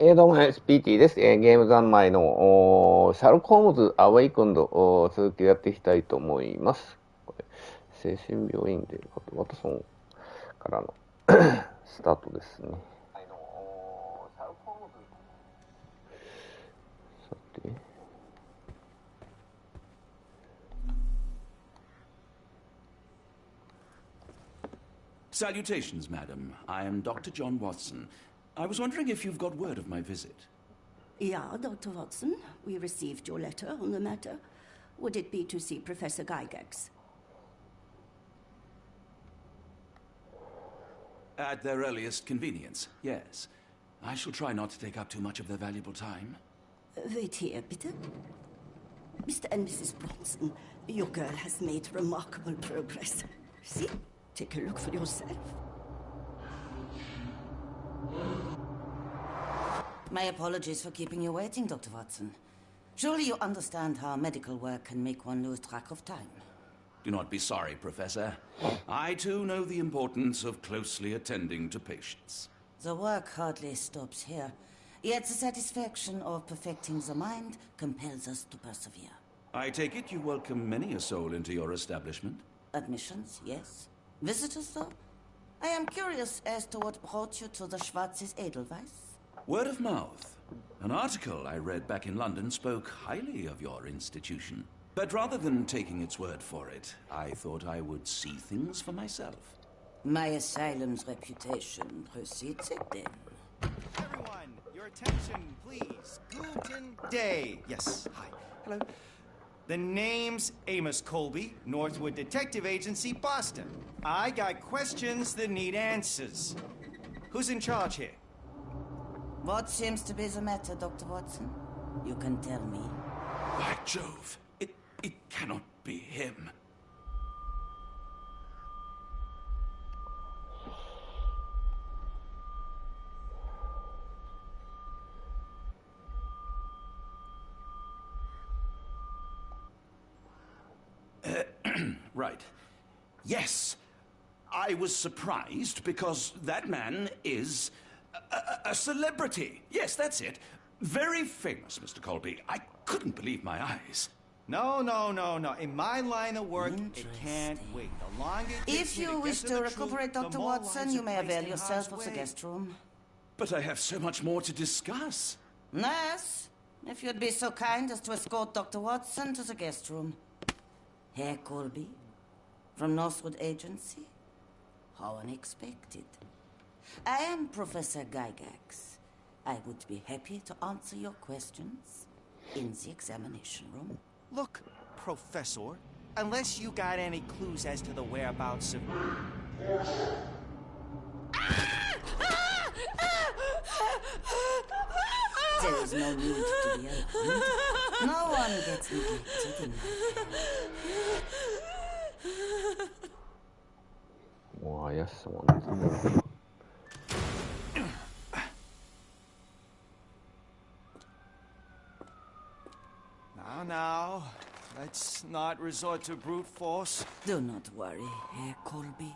どうも、Spt です。ゲーム三昧のシャーロック・ホームズ、アウェイクンド、続きをやっていきたいと思います。これ精神病院で、ワトソンからのスタートですね。さて。Salutations, madam. I am Dr. John Watson. I was wondering if you've got word of my visit. Yeah, Dr. Watson. We received your letter on the matter. Would it be to see Professor Gygax? At their earliest convenience, yes. I shall try not to take up too much of their valuable time. Wait here, bitte. Mr. and Mrs. Bronson, your girl has made remarkable progress. See? Take a look for yourself. My apologies for keeping you waiting, Dr. Watson. Surely you understand how medical work can make one lose track of time. Do not be sorry, Professor. I too know the importance of closely attending to patients. The work hardly stops here, yet the satisfaction of perfecting the mind compels us to persevere. I take it you welcome many a soul into your establishment? Admissions, yes. Visitors, though? I am curious as to what brought you to the Schwarzes Edelweiss. Word of mouth. An article I read back in London spoke highly of your institution. But rather than taking its word for it, I thought I would see things for myself. My asylum's reputation precedes it, then. Everyone, your attention, please. Guten Day. Yes, hi. Hello. The name's Amos Colby, Northwood Detective Agency, Boston. I got questions that need answers. Who's in charge here? What seems to be the matter, Dr. Watson? You can tell me. By Jove, it cannot be him. Right. Yes. I was surprised because that man is a celebrity. Yes, that's it. Very famous, Mr. Colby. I couldn't believe my eyes. No. In my line of work, it can't wait. The longer it takes If me you to get wish to to the recuperate, truth, the Dr. more Watson, lives you are may placed avail in yourself harm's of the way. guest room. But I have so much more to discuss. Nurse, if you'd be so kind as to escort Dr. Watson to the guest room. Herr Colby, from Northwood Agency? How unexpected. I am Professor Gygax. I would be happy to answer your questions in the examination room. Look, Professor, unless you got any clues as to the whereabouts of... There is no need to be alarmed. No one gets neglected in my care. もう怪しさもですね。Now, let's not resort to brute force. Do not worry, Herr Colby.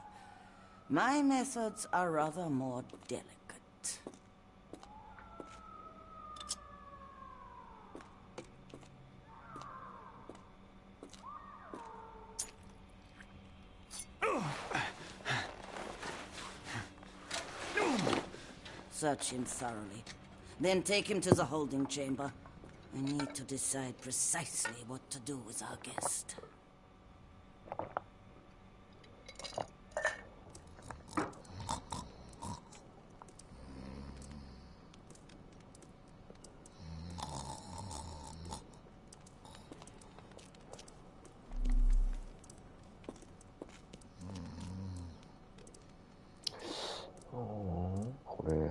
My methods are rather more delicate. Search him thoroughly. Then take him to the holding chamber. I need to decide precisely what to do with our guest. Oh, これ。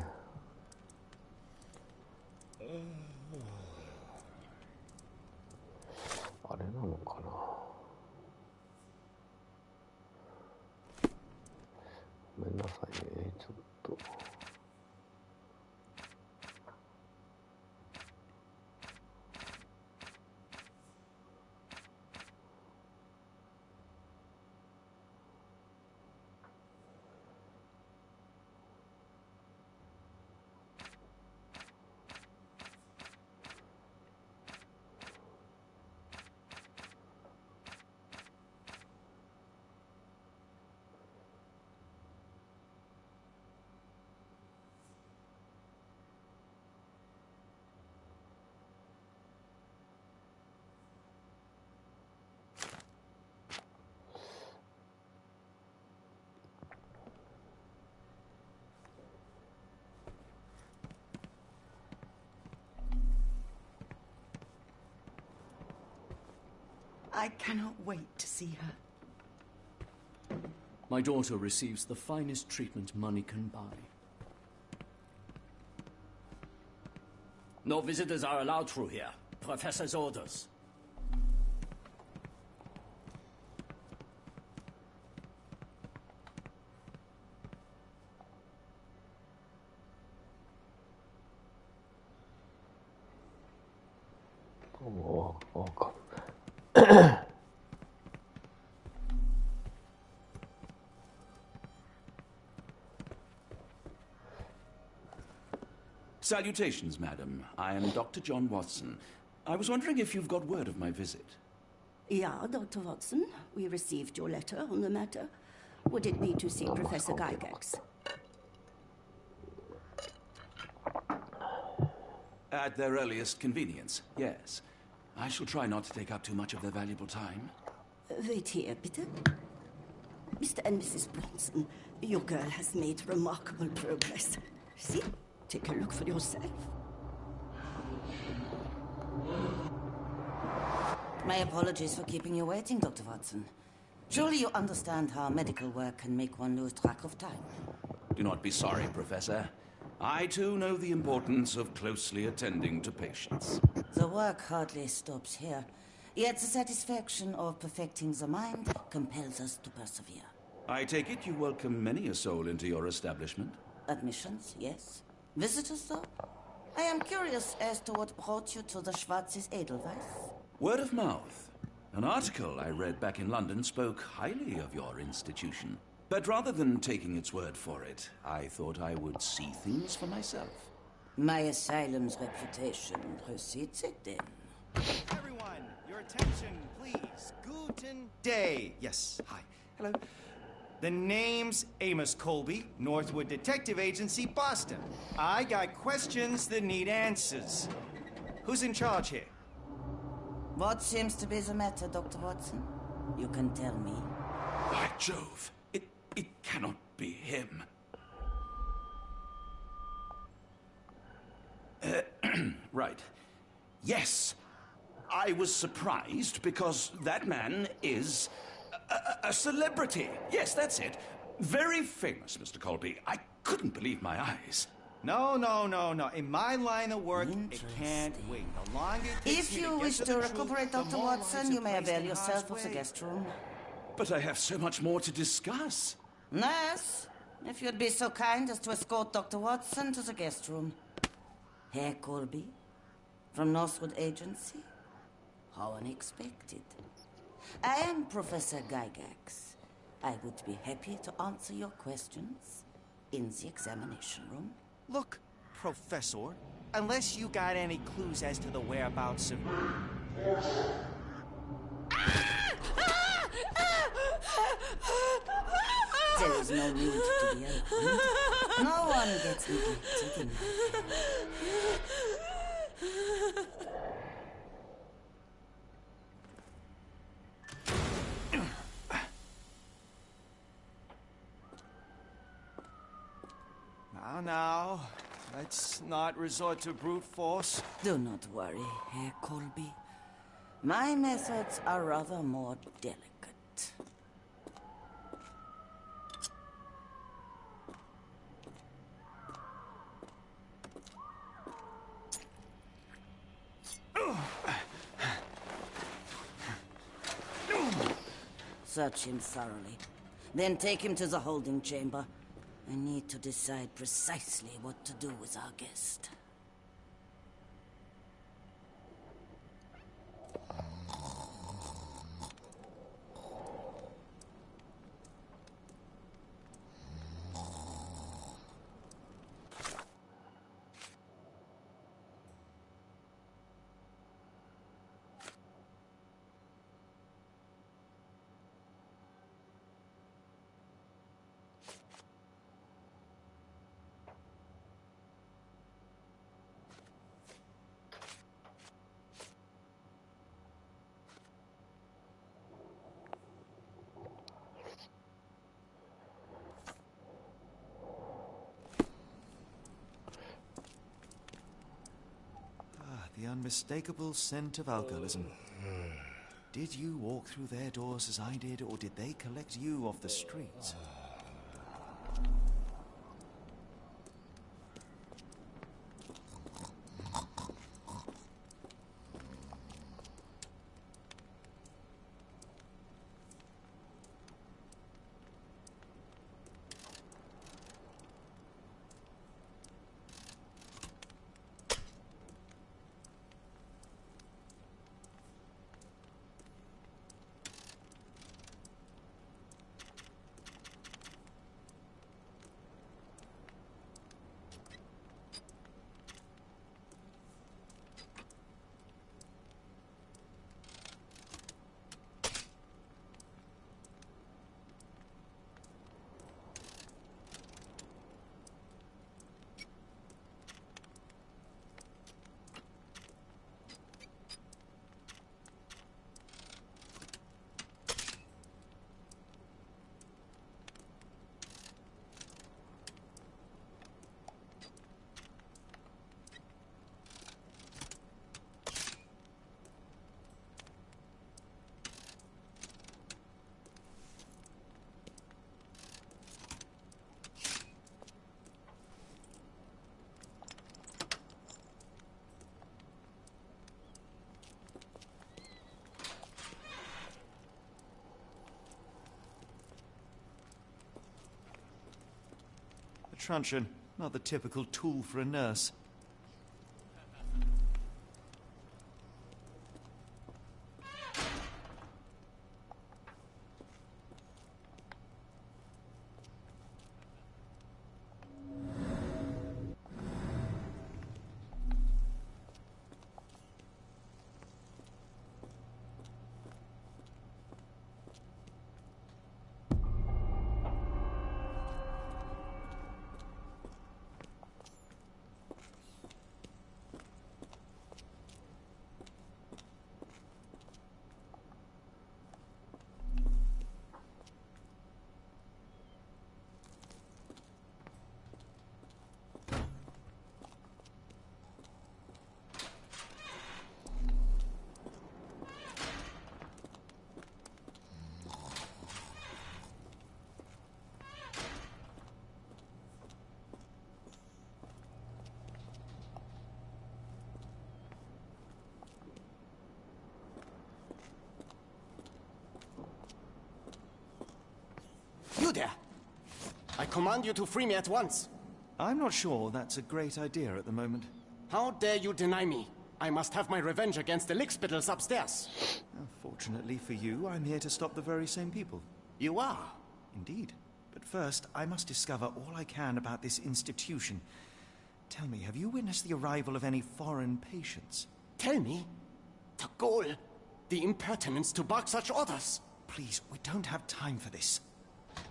あれなのかな。ごめんなさいね、ちょっと。I cannot wait to see her. My daughter receives the finest treatment money can buy. No visitors are allowed through here. Professor's orders. Salutations, madam. I am Dr. John Watson. I was wondering if you've got word of my visit. Yeah, Dr. Watson. We received your letter on the matter. Would it be to see Professor Gygax? At their earliest convenience, yes. I shall try not to take up too much of their valuable time. Wait here, bitte. Mr. and Mrs. Bronson, your girl has made remarkable progress. See? Take a look for yourself. My apologies for keeping you waiting, Dr. Watson. Surely you understand how medical work can make one lose track of time. Do not be sorry, Professor. I too know the importance of closely attending to patients. The work hardly stops here, yet the satisfaction of perfecting the mind compels us to persevere. I take it you welcome many a soul into your establishment? Admissions, yes. Visitors, though? I am curious as to what brought you to the Schwarzes Edelweiss. Word of mouth. An article I read back in London spoke highly of your institution. But rather than taking its word for it, I thought I would see things for myself. My asylum's reputation precedes it, then. Everyone, your attention, please. Guten Day. Yes, hi. Hello. The name's Amos Colby, Northwood Detective Agency, Boston. I got questions that need answers. Who's in charge here? What seems to be the matter, Dr. Watson? You can tell me. By Jove, it cannot be him. Right. Yes, I was surprised because that man is a celebrity. Yes, that's it. Very famous, Mr. Colby. I couldn't believe my eyes. No. In my line of work, it can't wait. The longer it takes If me you to wish get to the truth, recuperate, the Dr. more Watson, lives you are may placed avail in yourself harm's of the way. guest room. But I have so much more to discuss. Nurse, if you'd be so kind as to escort Dr. Watson to the guest room. Herr Colby, from Northwood Agency? How unexpected. I am Professor Gygax. I would be happy to answer your questions in the examination room. Look, Professor, unless you got any clues as to the whereabouts of... There is no need to be alarmed. No one gets neglected in my Now, let's not resort to brute force. Do not worry, Herr Colby. My methods are rather more delicate. Search him thoroughly. Then take him to the holding chamber. I need to decide precisely what to do with our guest. The unmistakable scent of alcoholism. Did you walk through their doors as I did, or did they collect you off the streets? A truncheon, not the typical tool for a nurse. You there! I command you to free me at once. I'm not sure that's a great idea at the moment. How dare you deny me? I must have my revenge against the lickspittles upstairs. Fortunately for you, I'm here to stop the very same people. You are? Indeed. But first, I must discover all I can about this institution. Tell me, have you witnessed the arrival of any foreign patients? Tell me? The gall, the impertinence to bark such orders. Please, we don't have time for this.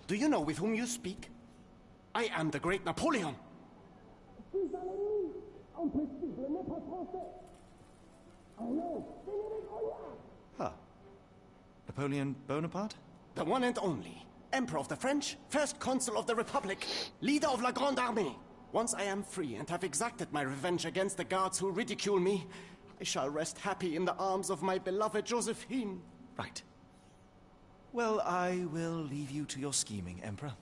Do you know with whom you speak? I am the great Napoleon. Huh. Napoleon Bonaparte? The one and only. Emperor of the French, first consul of the Republic, leader of La Grande Armée. Once I am free and have exacted my revenge against the guards who ridicule me, I shall rest happy in the arms of my beloved Josephine. Right. Well, I will leave you to your scheming, Emperor.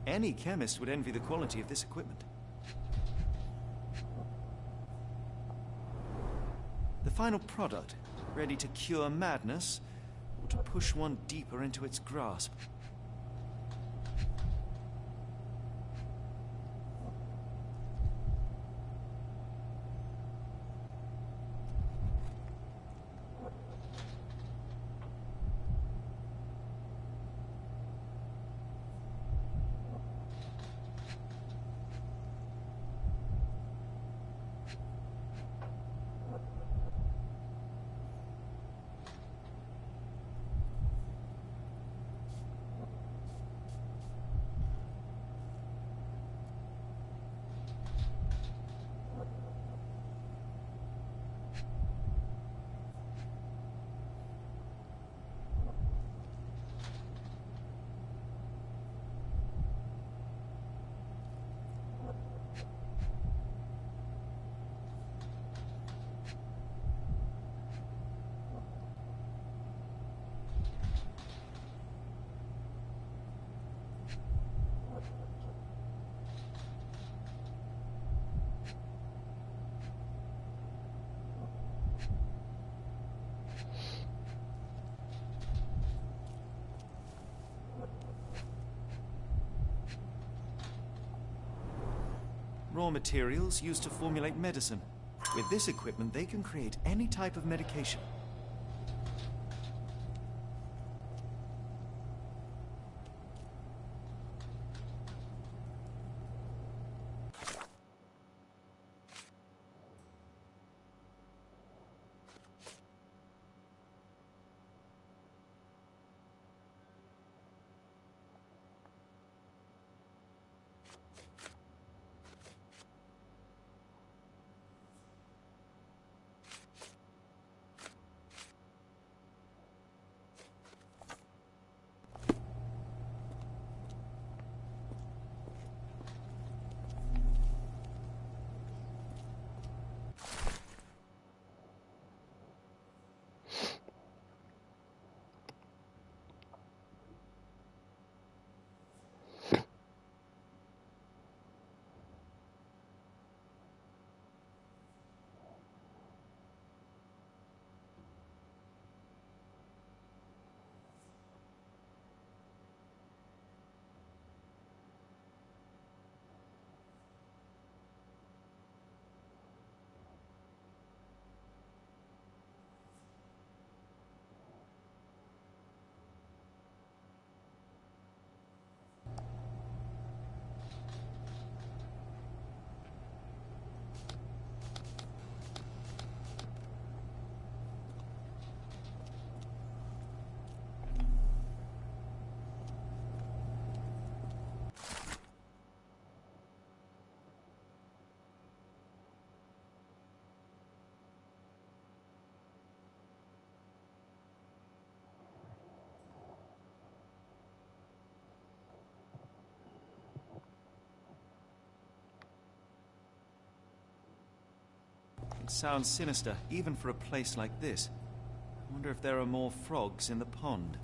Any chemist would envy the quality of this equipment. The final product, ready to cure madness, or to push one deeper into its grasp. raw materials used to formulate medicine. With this equipment, they can create any type of medication. It sounds sinister, even for a place like this. I wonder if there are more frogs in the pond.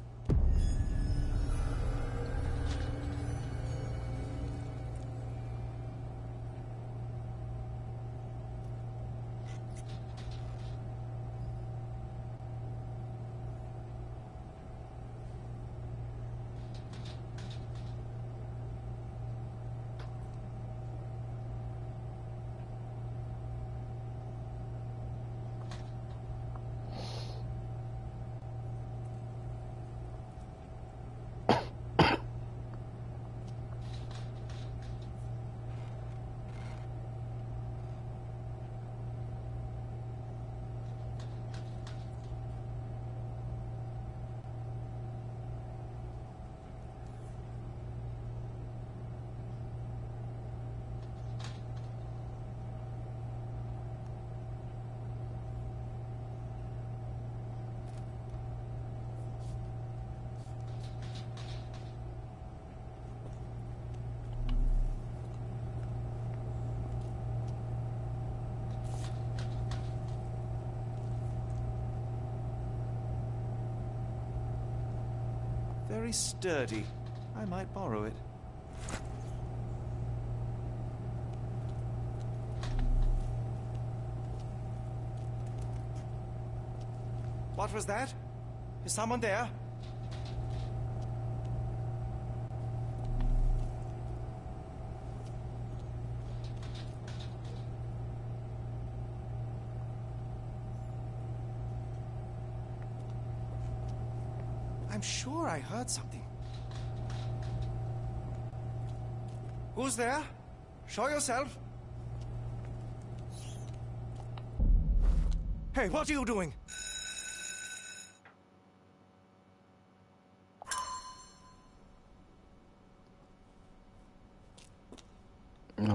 Very sturdy. I might borrow it. What was that? Is someone there? I'm sure I heard something. Who's there? Show yourself. Hey, what are you doing?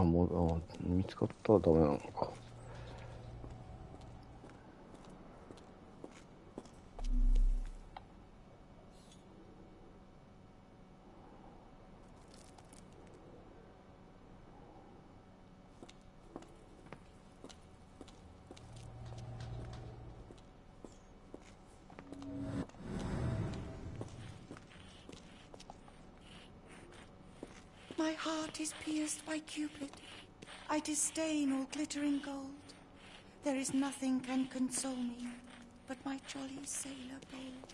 もう見つかったらダメなのか。My heart is pierced by Cupid. I disdain all glittering gold. There is nothing can console me but my jolly sailor bold.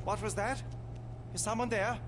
What was that? Is someone there?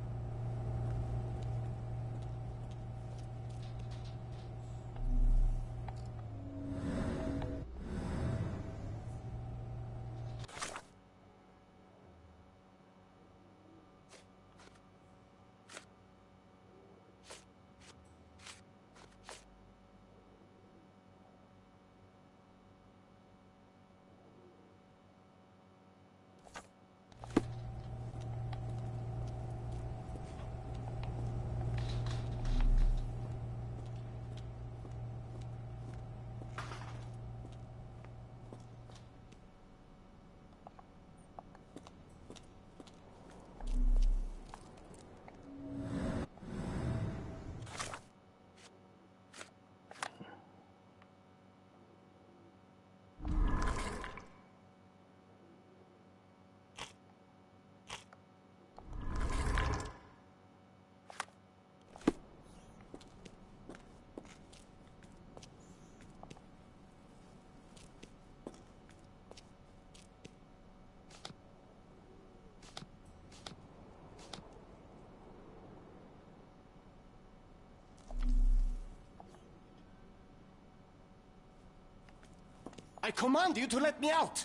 I command you to let me out!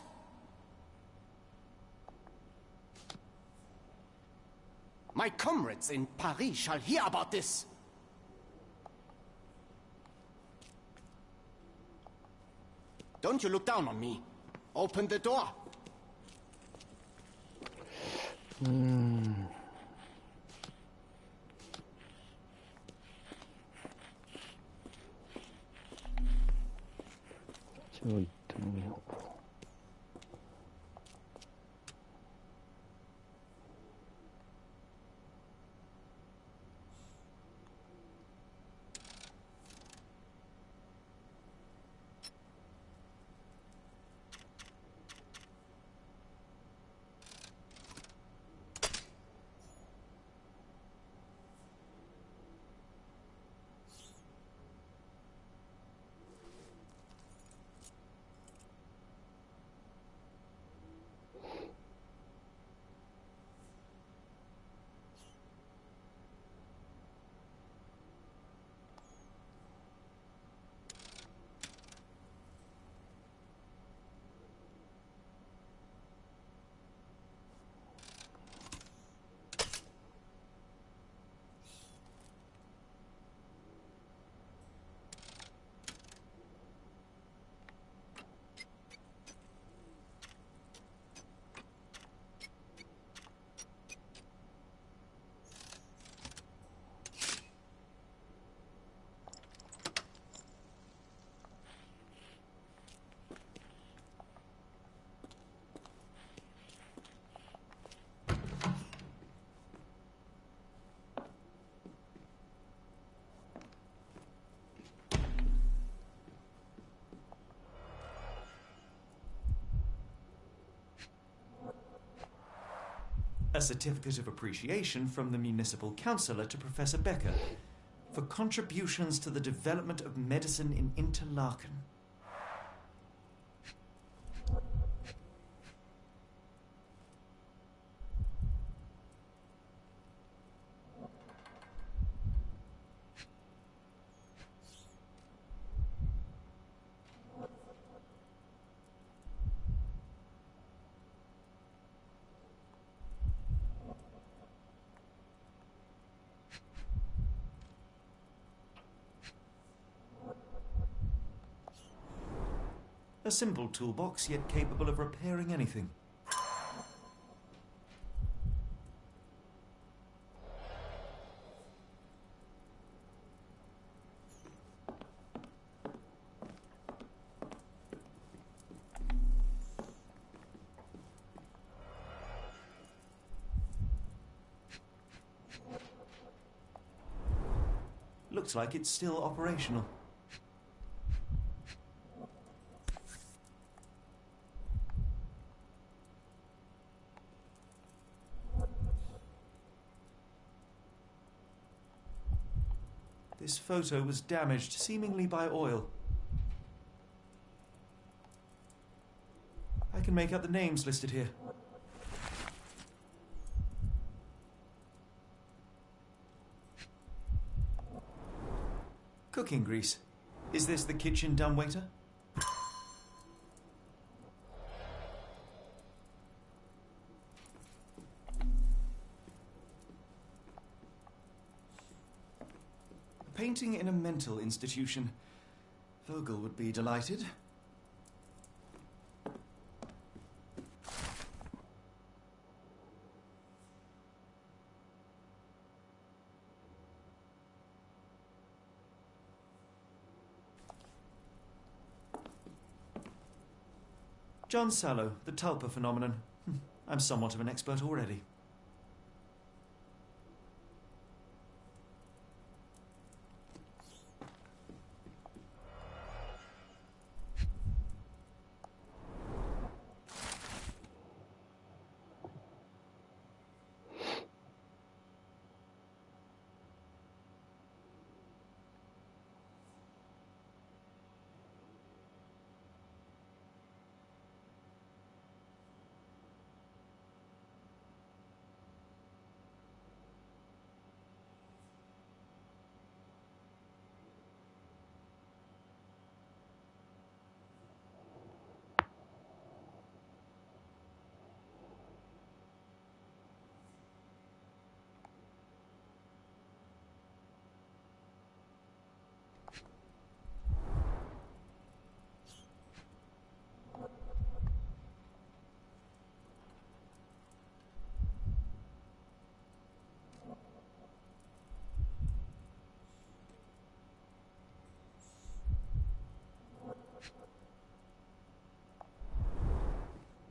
My comrades in Paris shall hear about this! Don't you look down on me. Open the door. A certificate of appreciation from the municipal councillor to Professor Becker for contributions to the development of medicine in Interlaken. A simple toolbox, yet capable of repairing anything. Looks like it's still operational. This photo was damaged, seemingly by oil. I can make out the names listed here. Cooking grease. Is this the kitchen dumbwaiter? Painting in a mental institution. Vogel would be delighted. John Sallow, the tulpa phenomenon. I'm somewhat of an expert already.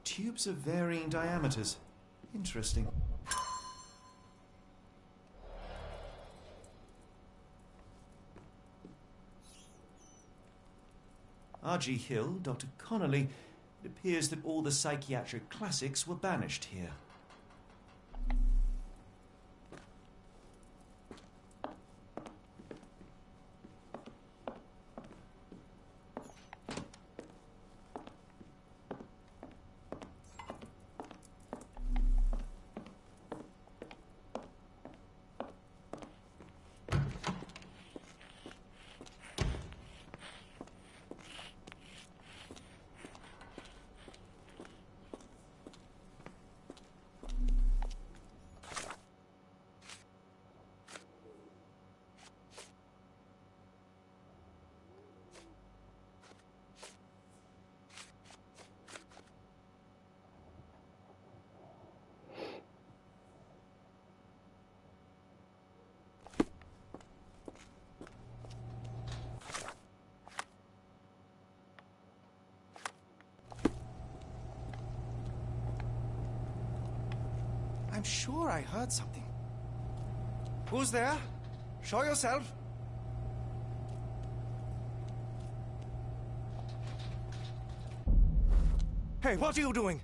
Tubes of varying diameters. Interesting. R.G. Hill, Dr. Connolly. It appears that all the psychiatric classics were banished here. I'm sure I heard something. Who's there? Show yourself. Hey, what are you doing?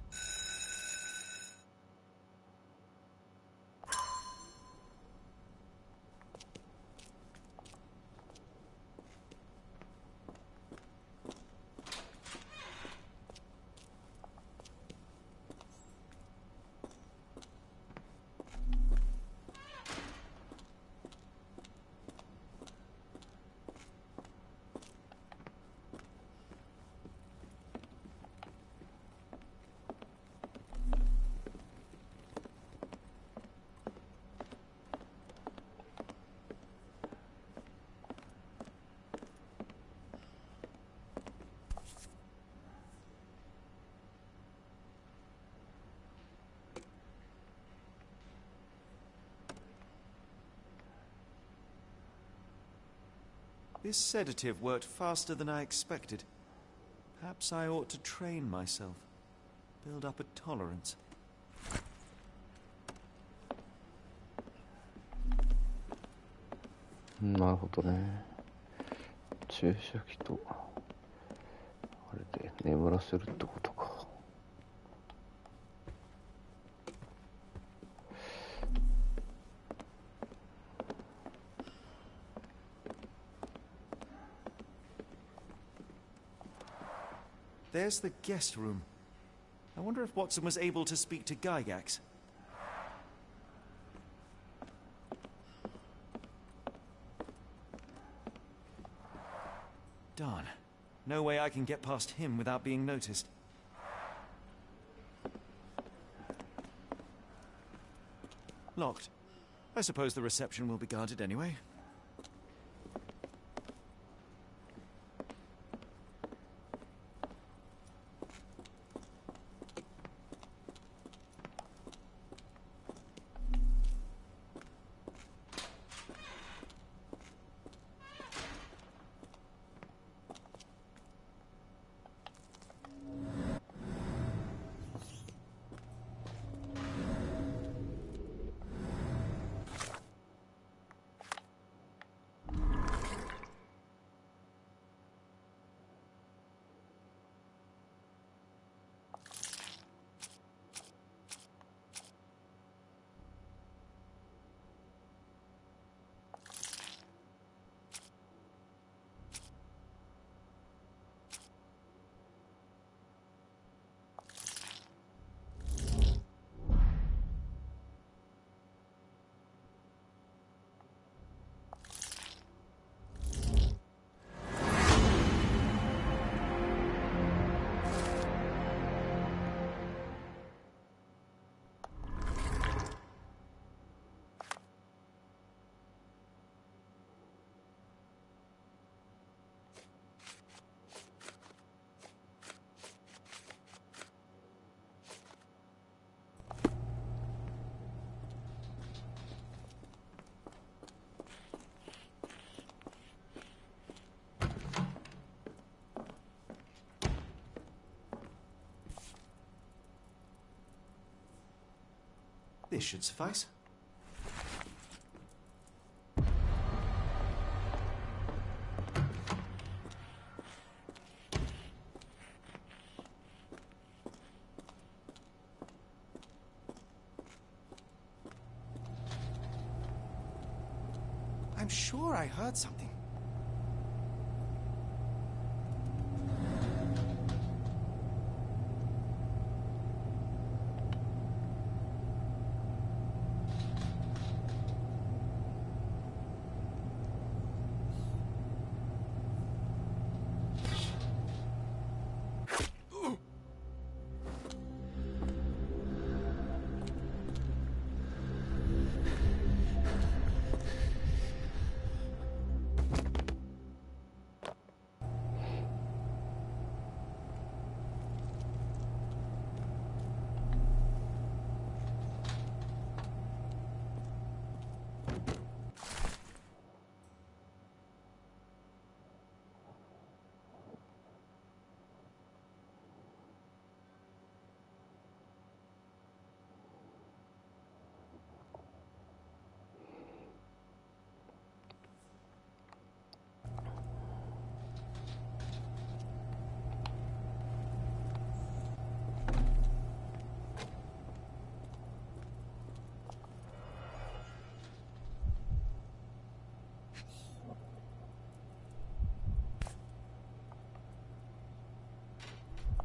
This sedative worked faster than I expected. Perhaps I ought to train myself. Build up a tolerance.なるほどね。注射器とあれで眠らせるってことか。There's the guest room. I wonder if Watson was able to speak to Gygax. Darn. No way I can get past him without being noticed. Locked. I suppose the reception will be guarded anyway. This should suffice. I'm sure I heard something.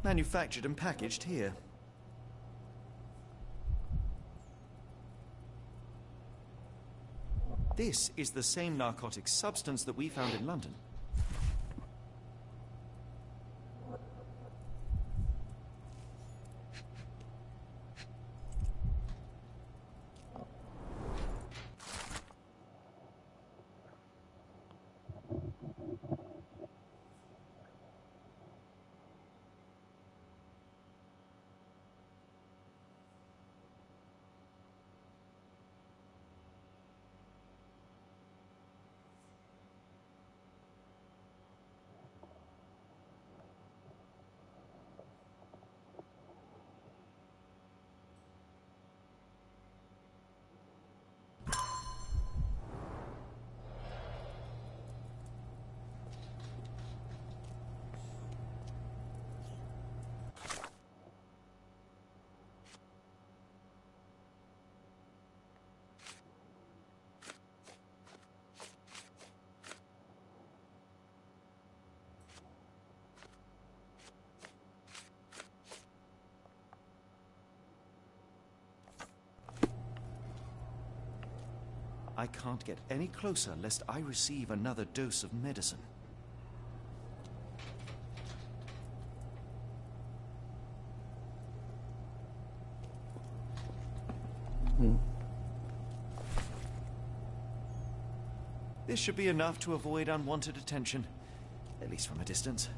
Manufactured and packaged here. This is the same narcotic substance that we found in London. I can't get any closer lest I receive another dose of medicine. This should be enough to avoid unwanted attention, at least from a distance.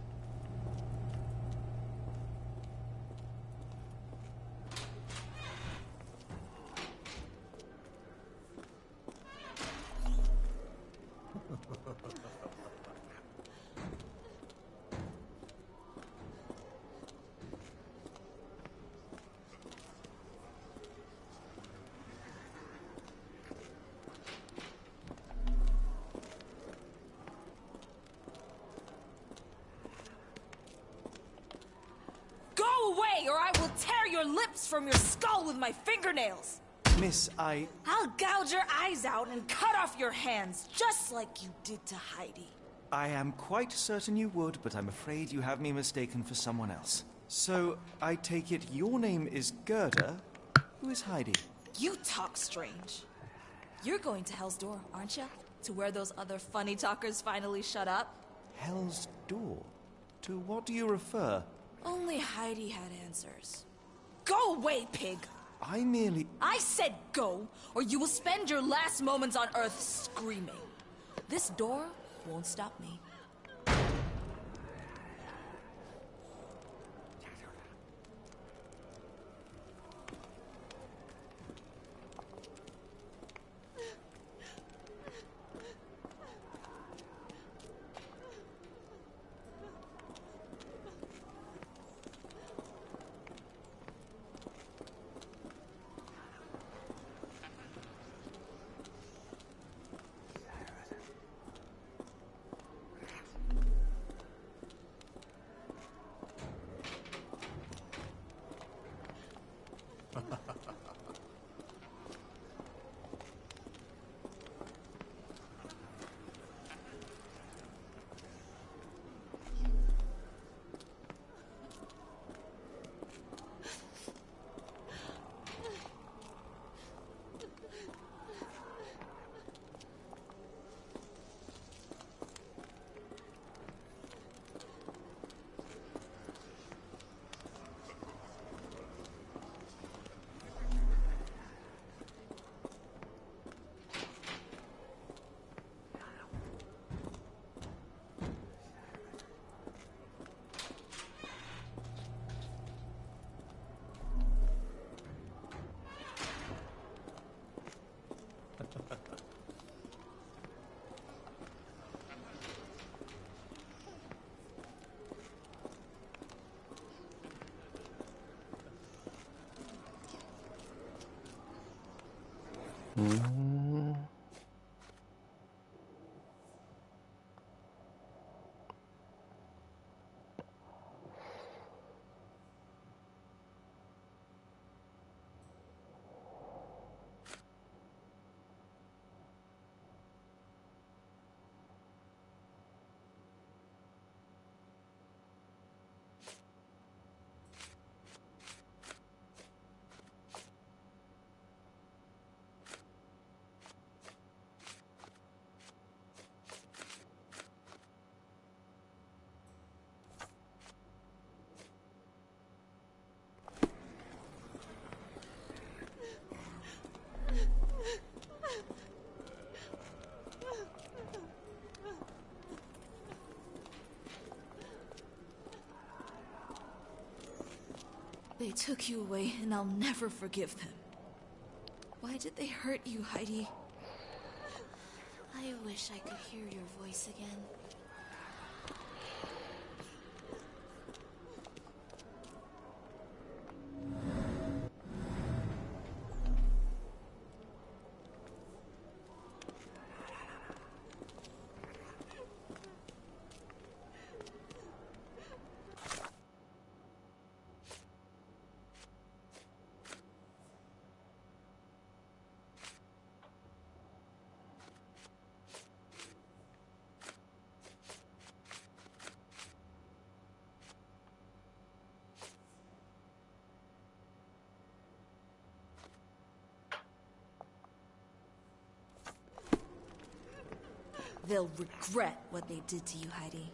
Or I will tear your lips from your skull with my fingernails! Miss, I'll gouge your eyes out and cut off your hands, just like you did to Heidi. I am quite certain you would, but I'm afraid you have me mistaken for someone else. So, I take it your name is Gerda? Who is Heidi? You talk strange. You're going to Hell's Door, aren't you? To where those other funny talkers finally shut up? Hell's Door? To what do you refer? Only Heidi had answers. Go away, pig! I said go, or you will spend your last moments on Earth screaming. This door won't stop me. They took you away, and I'll never forgive them. Why did they hurt you, Heidi? I wish I could hear your voice again. They'll regret what they did to you, Heidi.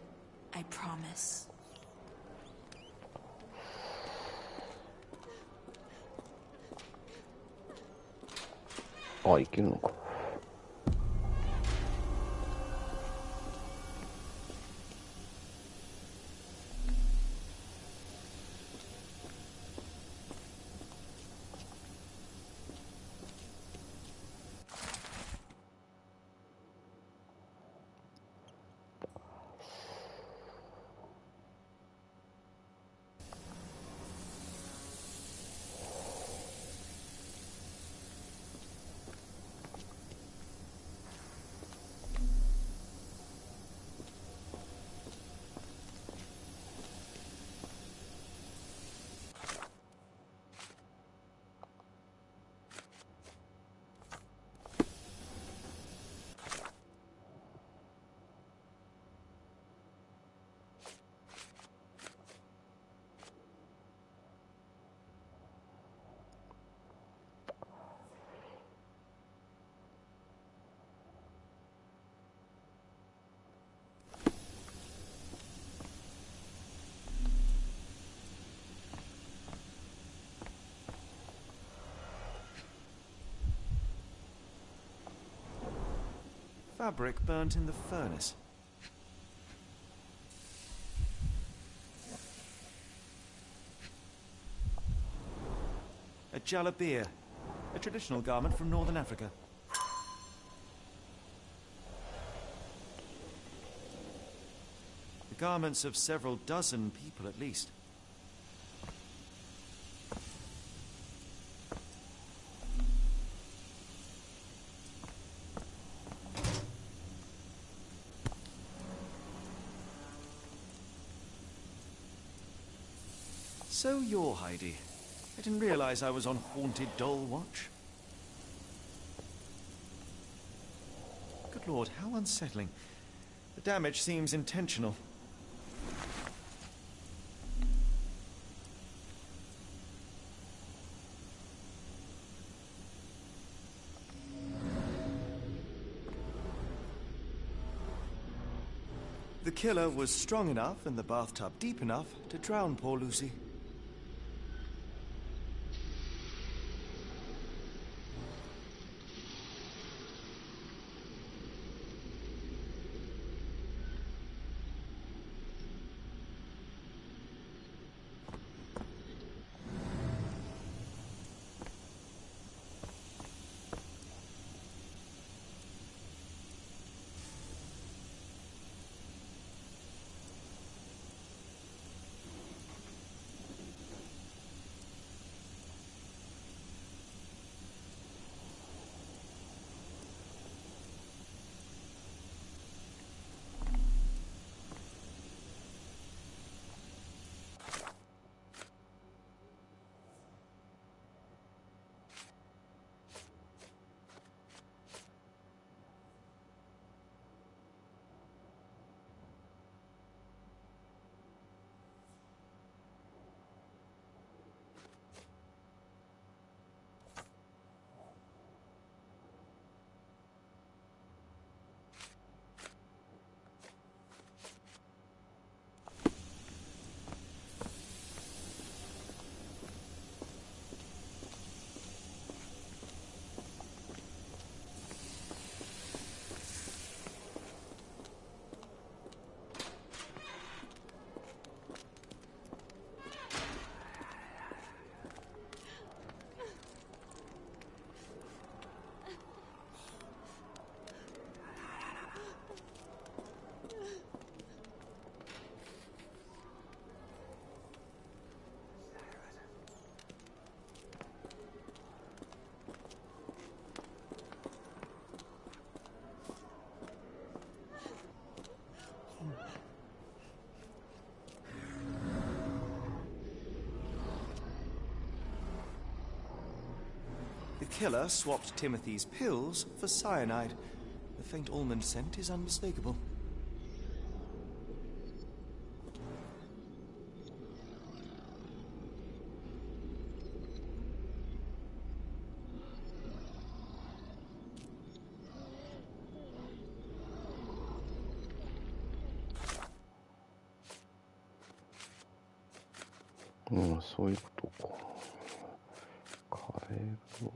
I promise. Ah, いけるのか。fabric burnt in the furnace. A jalabia, a traditional garment from northern Africa. The garments of several dozen people at least. So you're Heidi. I didn't realize I was on Haunted Doll Watch. Good lord, how unsettling. The damage seems intentional. The killer was strong enough and the bathtub deep enough to drown poor Lucy. The killer swapped Timothy's pills for cyanide. The faint almond scent is unmistakable.そういうことか。カエルを。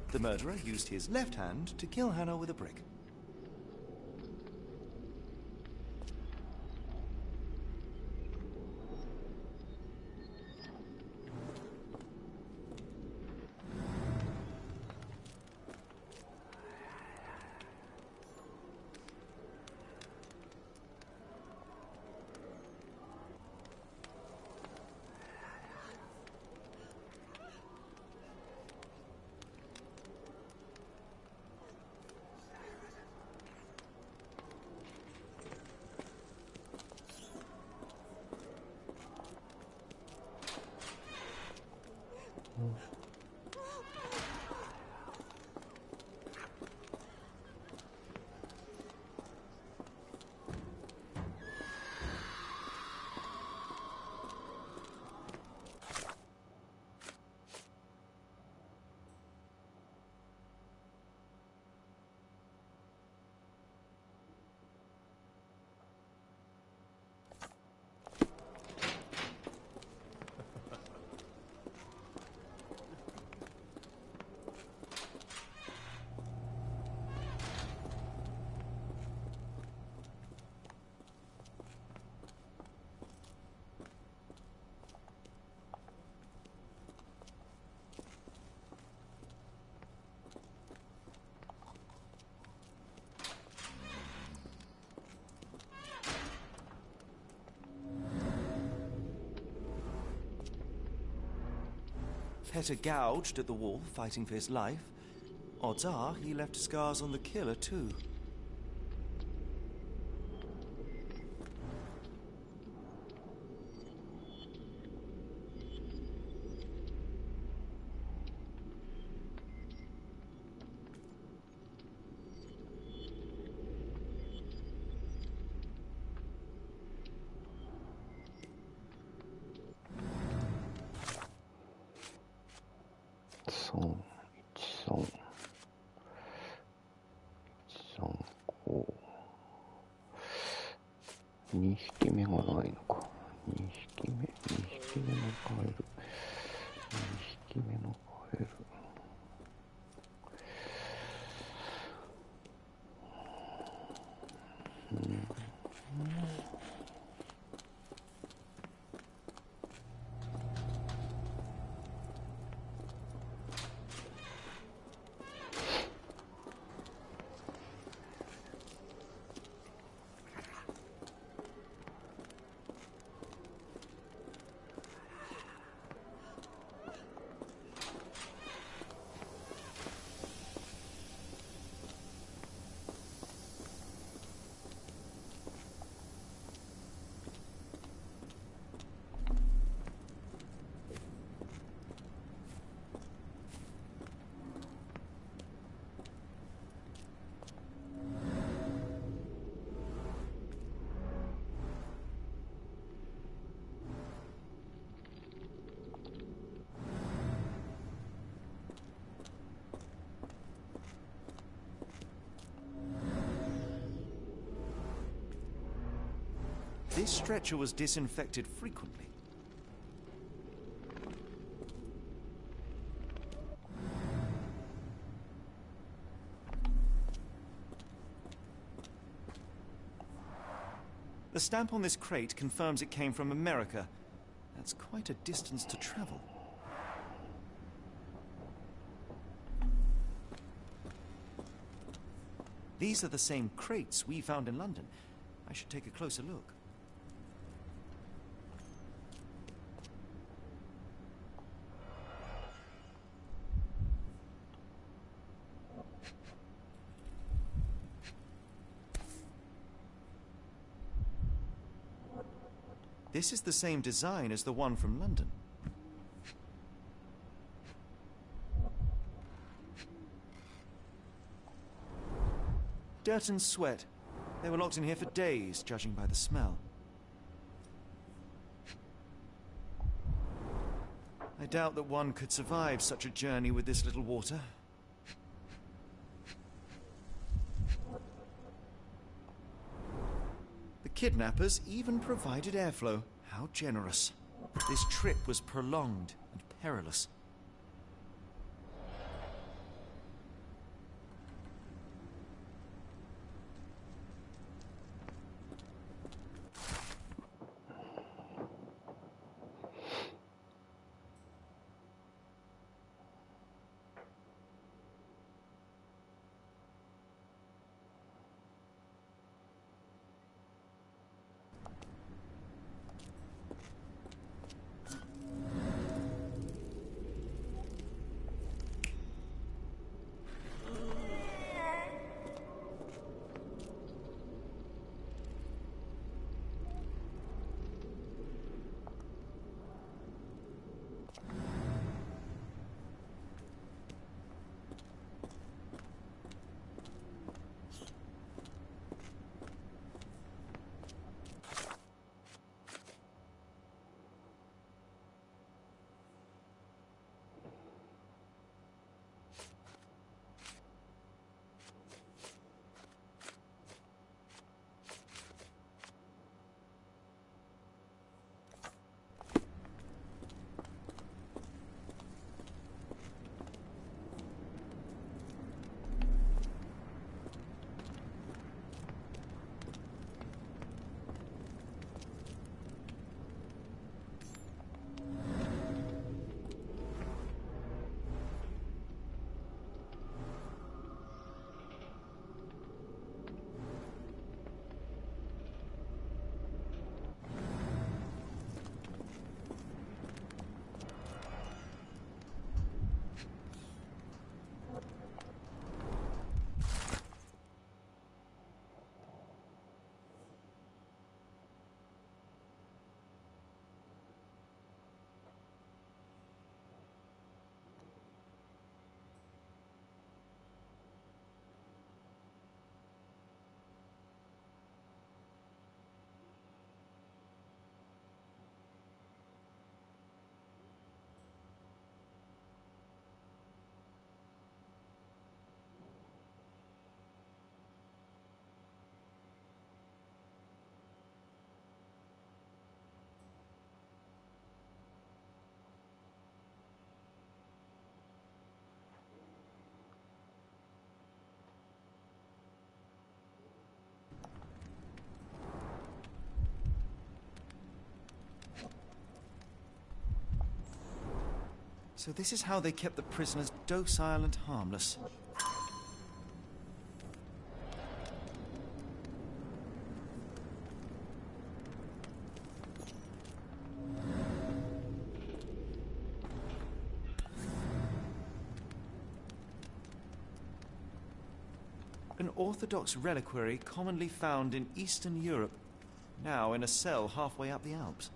The murderer used his left hand to kill Hannah with a brick. Petter gouged at the wall, fighting for his life. Odds are he left scars on the killer, too.2匹目がないのか。2匹目のカエル。2匹目のカエル。This stretcher was disinfected frequently. The stamp on this crate confirms it came from America. That's quite a distance to travel. These are the same crates we found in London. I should take a closer look. This is the same design as the one from London. Dirt and sweat. They were locked in here for days, judging by the smell. I doubt that one could survive such a journey with this little water. The kidnappers even provided airflow. How generous. This trip was prolonged and perilous. So this is how they kept the prisoners docile and harmless. An Orthodox reliquary commonly found in Eastern Europe, now in a cell halfway up the Alps.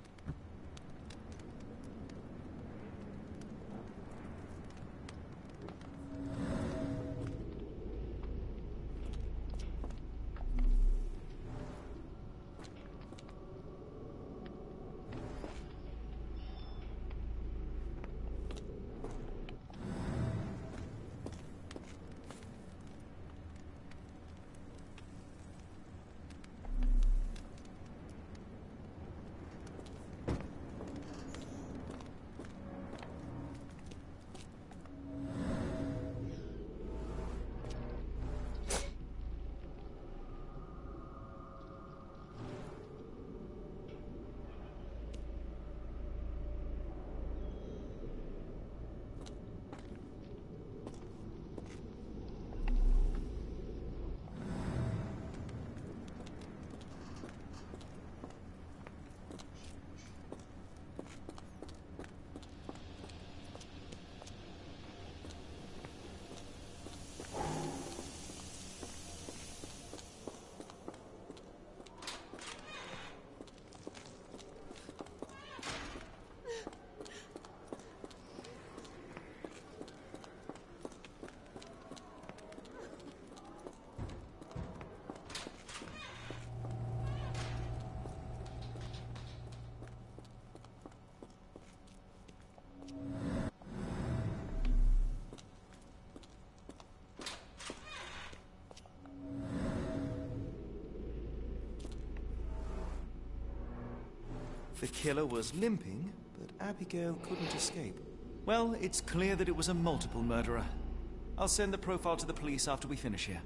The killer was limping, but Abigail couldn't escape. Well, it's clear that it was a multiple murderer. I'll send the profile to the police after we finish here.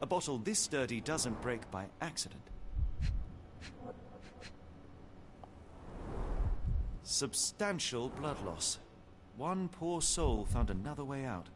A bottle this sturdy doesn't break by accident. Substantial blood loss. One poor soul found another way out.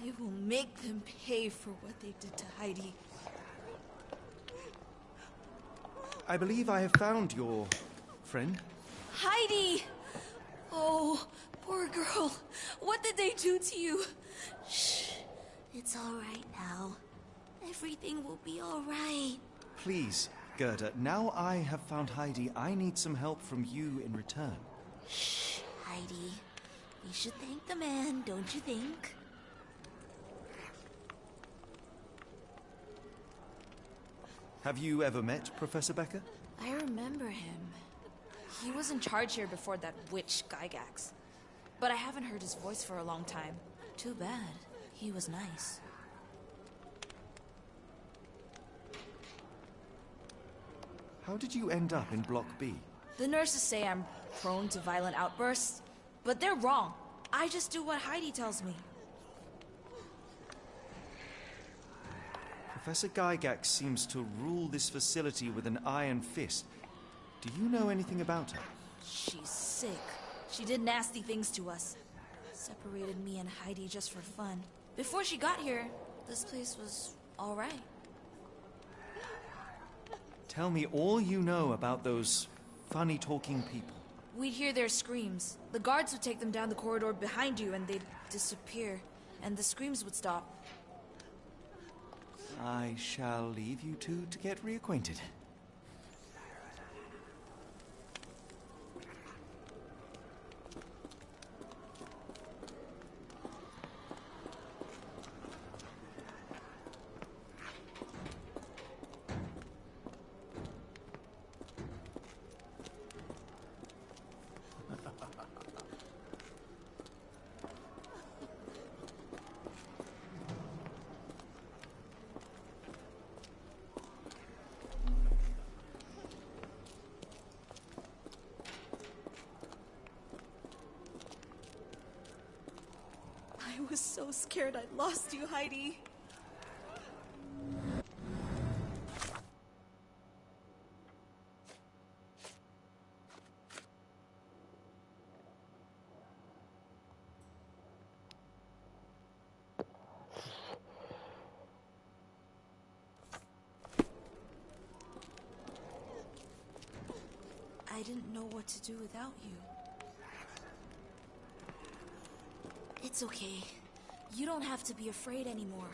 I will make them pay for what they did to Heidi. I believe I have found your friend. Heidi! Oh, poor girl. What did they do to you? Shh. It's all right now. Everything will be all right. Please, Gerda, now I have found Heidi, I need some help from you in return. Shh, Heidi. We should thank the man, don't you think? Have you ever met Professor Becker? I remember him. He was in charge here before that witch Gygax. But I haven't heard his voice for a long time. Too bad. He was nice. How did you end up in Block B? The nurses say I'm prone to violent outbursts, but they're wrong. I just do what Heidi tells me. Professor Gygax seems to rule this facility with an iron fist. Do you know anything about her? She's sick. She did nasty things to us. Separated me and Heidi just for fun. Before she got here, this place was all right. Tell me all you know about those funny-talking people. We'd hear their screams. The guards would take them down the corridor behind you and they'd disappear. And the screams would stop. I shall leave you two to get reacquainted. I was so scared I'd lost you, Heidi. I didn't know what to do without you. It's okay. You don't have to be afraid anymore.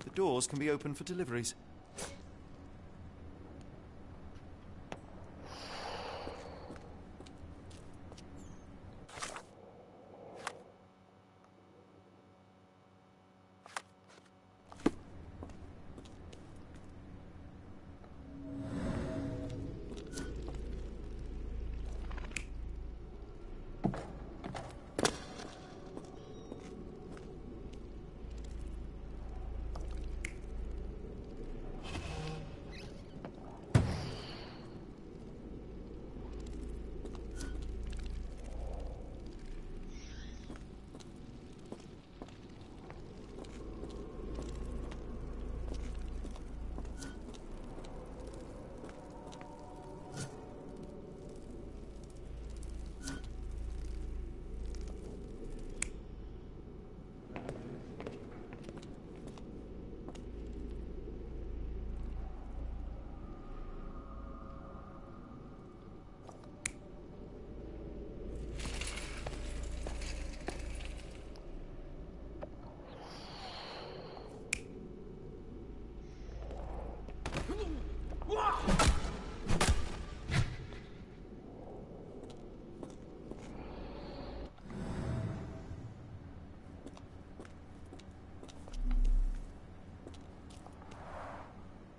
The doors can be opened for deliveries.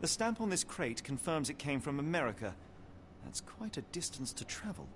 The stamp on this crate confirms it came from America. That's quite a distance to travel.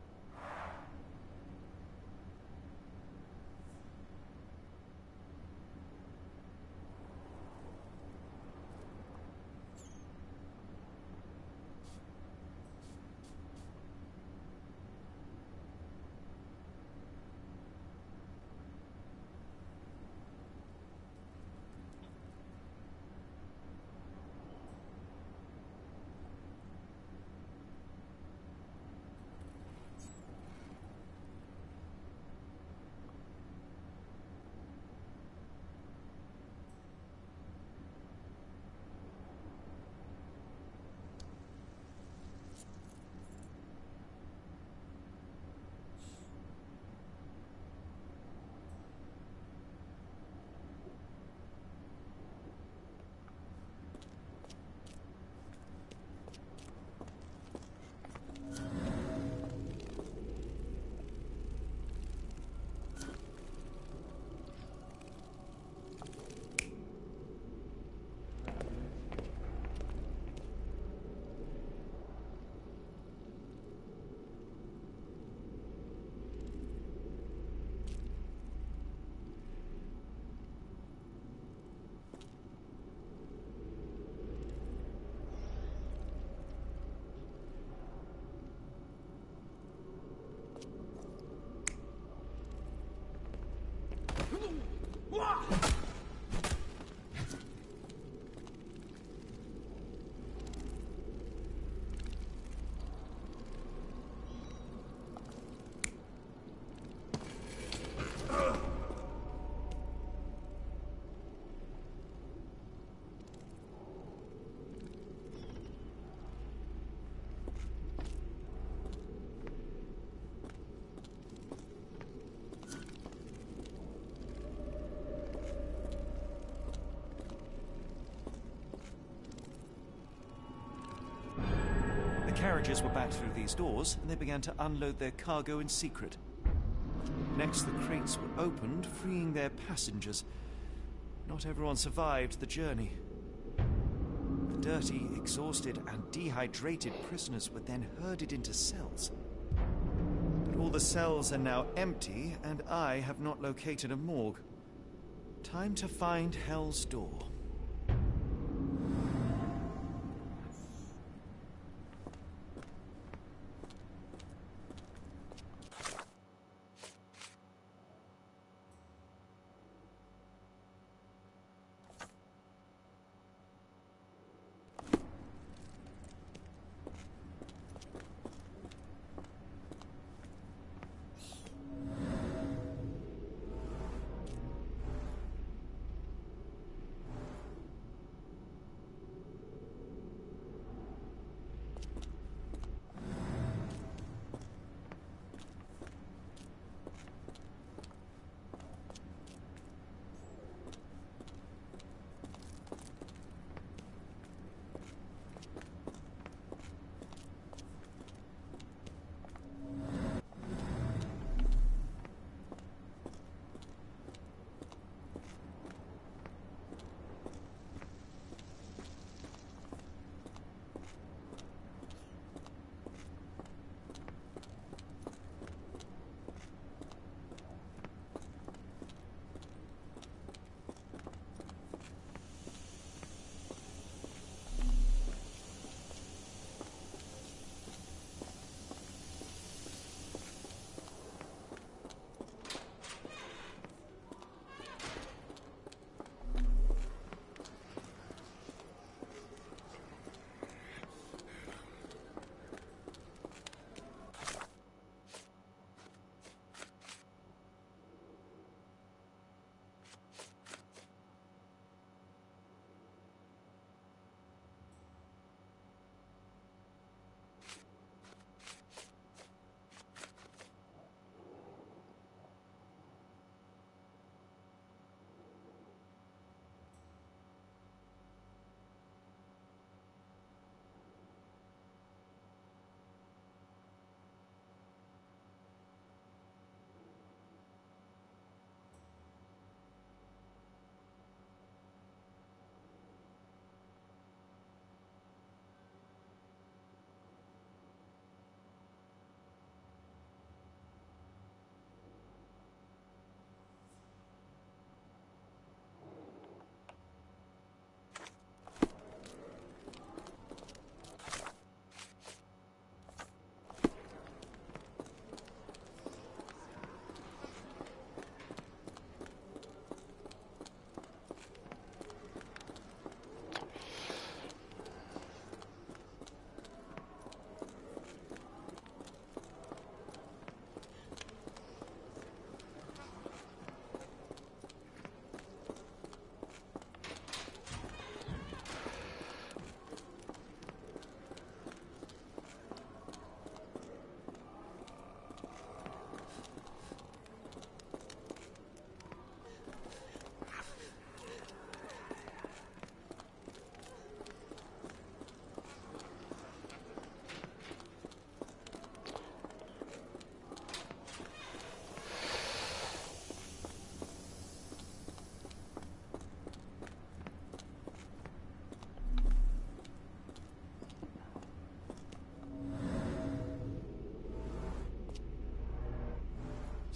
carriages were backed through these doors, and they began to unload their cargo in secret. Next, the crates were opened, freeing their passengers. Not everyone survived the journey. The dirty, exhausted, and dehydrated prisoners were then herded into cells. But all the cells are now empty, and I have not located a morgue. Time to find Hell's Door.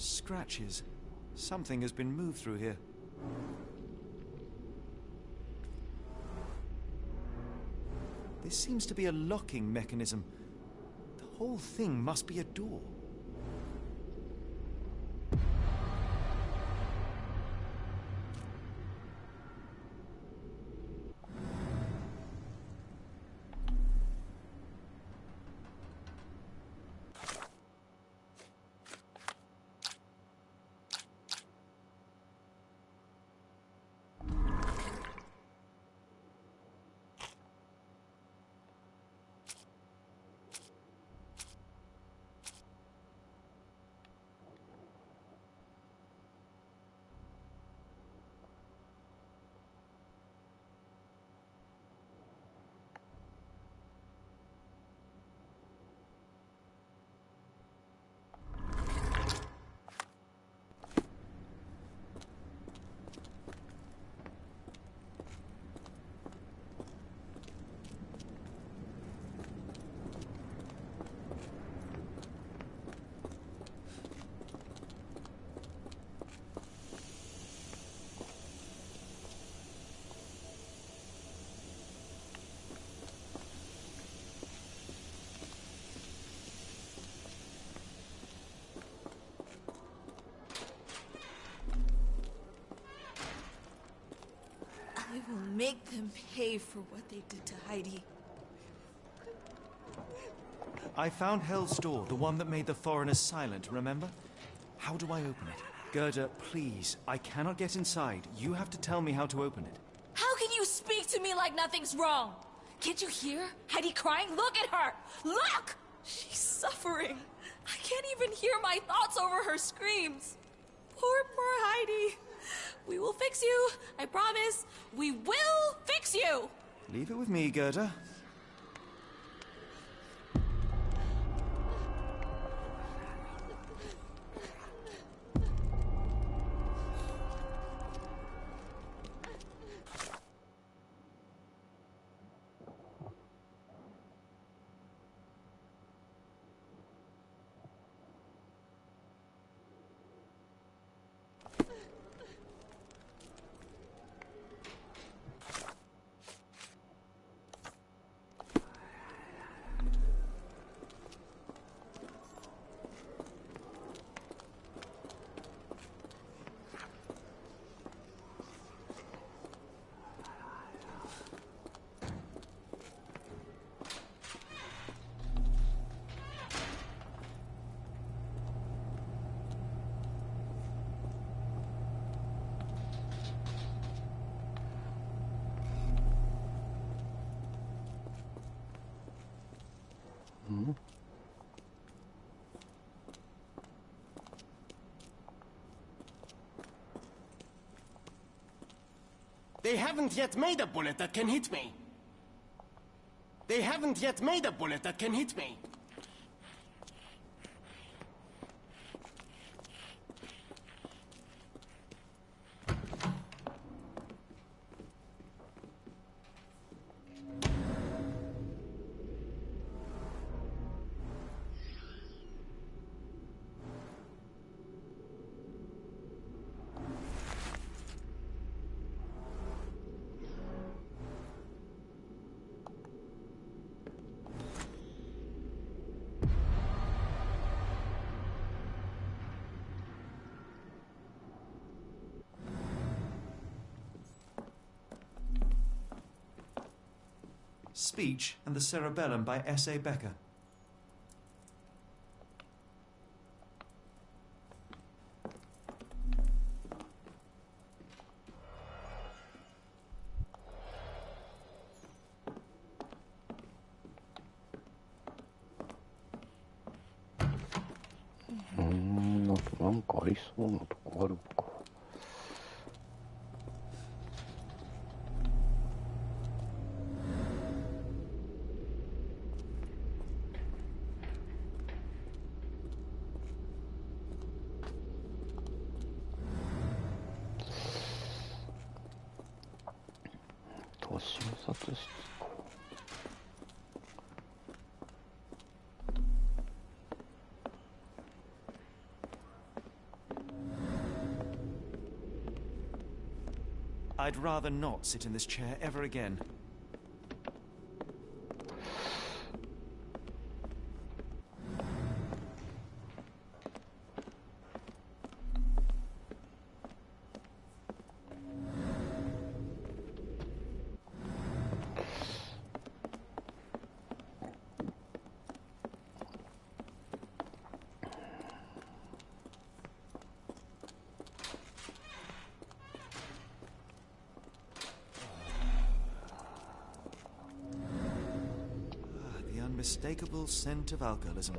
Scratches. Something has been moved through here. This seems to be a locking mechanism. The whole thing must be a door. I will make them pay for what they did to Heidi. I found Hell's Door, the one that made the foreigners silent, remember? How do I open it? Gerda, please, I cannot get inside. You have to tell me how to open it. How can you speak to me like nothing's wrong? Can't you hear Heidi crying? Look at her! Look! She's suffering. I can't even hear my thoughts over her screams. Poor Heidi. We will fix you. I promise. We will fix you! Leave it with me, Gerda. They haven't yet made a bullet that can hit me. They haven't yet made a bullet that can hit me. Speech and the Cerebellum by S.A. Becker.なんかありそうなとこあるか。診察室か。I'd rather not sit in this chair ever again. Unmistakable scent of alcoholism.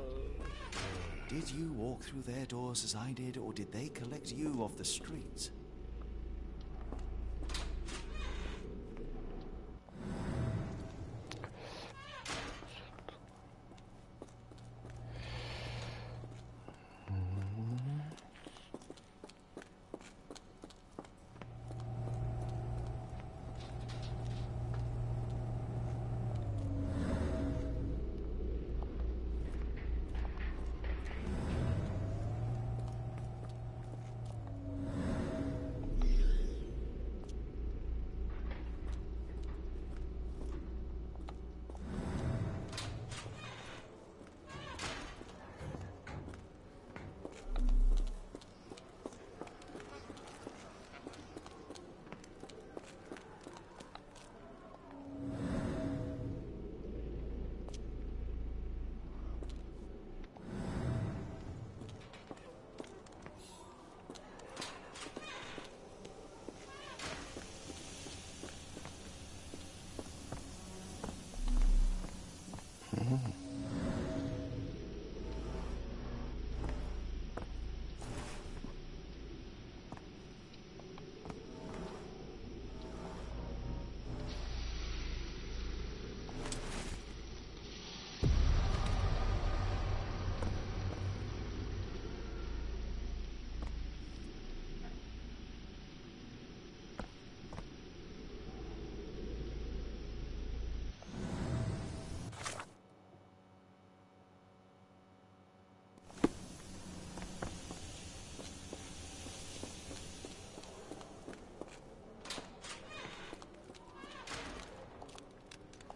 Did you walk through their doors as I did, or did they collect you off the streets?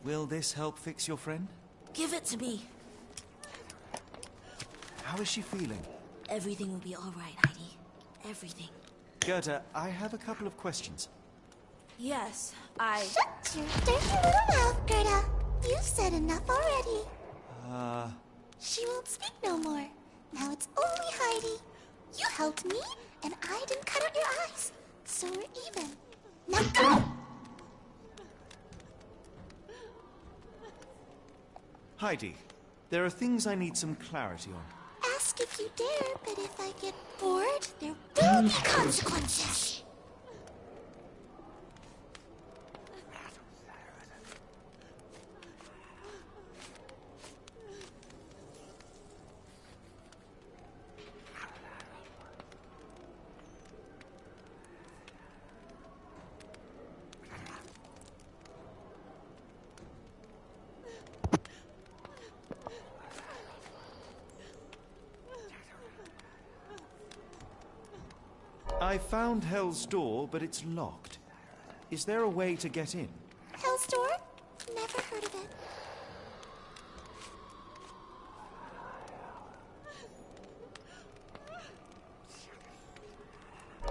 Will this help fix your friend? Give it to me. How is she feeling? Everything will be all right, Heidi. Everything. Gerda, I have a couple of questions. Yes, Shut your dirty little mouth, Gerda. You've said enough already. She won't speak no more. Now it's only Heidi. You helped me, and I didn't cut out your eyes. So we're even. Now go! Heidi, there are things I need some clarity on. Ask if you dare, but if I get bored, there will be consequences. I found Hell's Door, but it's locked. Is there a way to get in? Hell's Door? Never heard of it.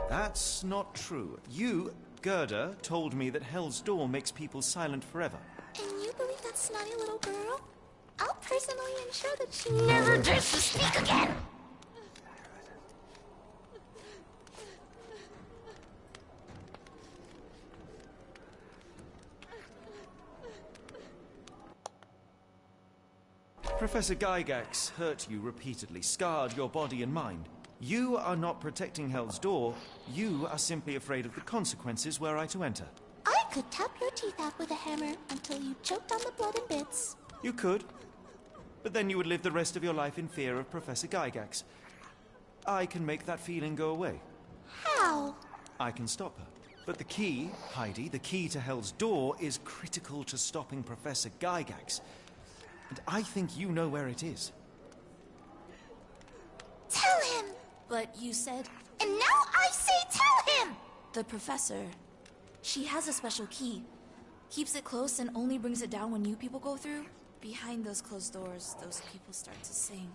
That's not true. You, Gerda, told me that Hell's Door makes people silent forever. And you believe that snotty little girl? I'll personally ensure that she never dares to speak again! Professor Gygax hurt you repeatedly, scarred your body and mind. You are not protecting Hell's Door. You are simply afraid of the consequences were I to enter. I could tap your teeth out with a hammer until you choked on the blood in bits. You could. But then you would live the rest of your life in fear of Professor Gygax. I can make that feeling go away. How? I can stop her. But the key, Heidi, the key to Hell's Door is critical to stopping Professor Gygax. And I think you know where it is. Tell him! But you said... And now I say tell him! The professor. She has a special key. Keeps it close and only brings it down when new people go through. Behind those closed doors, those people start to sing.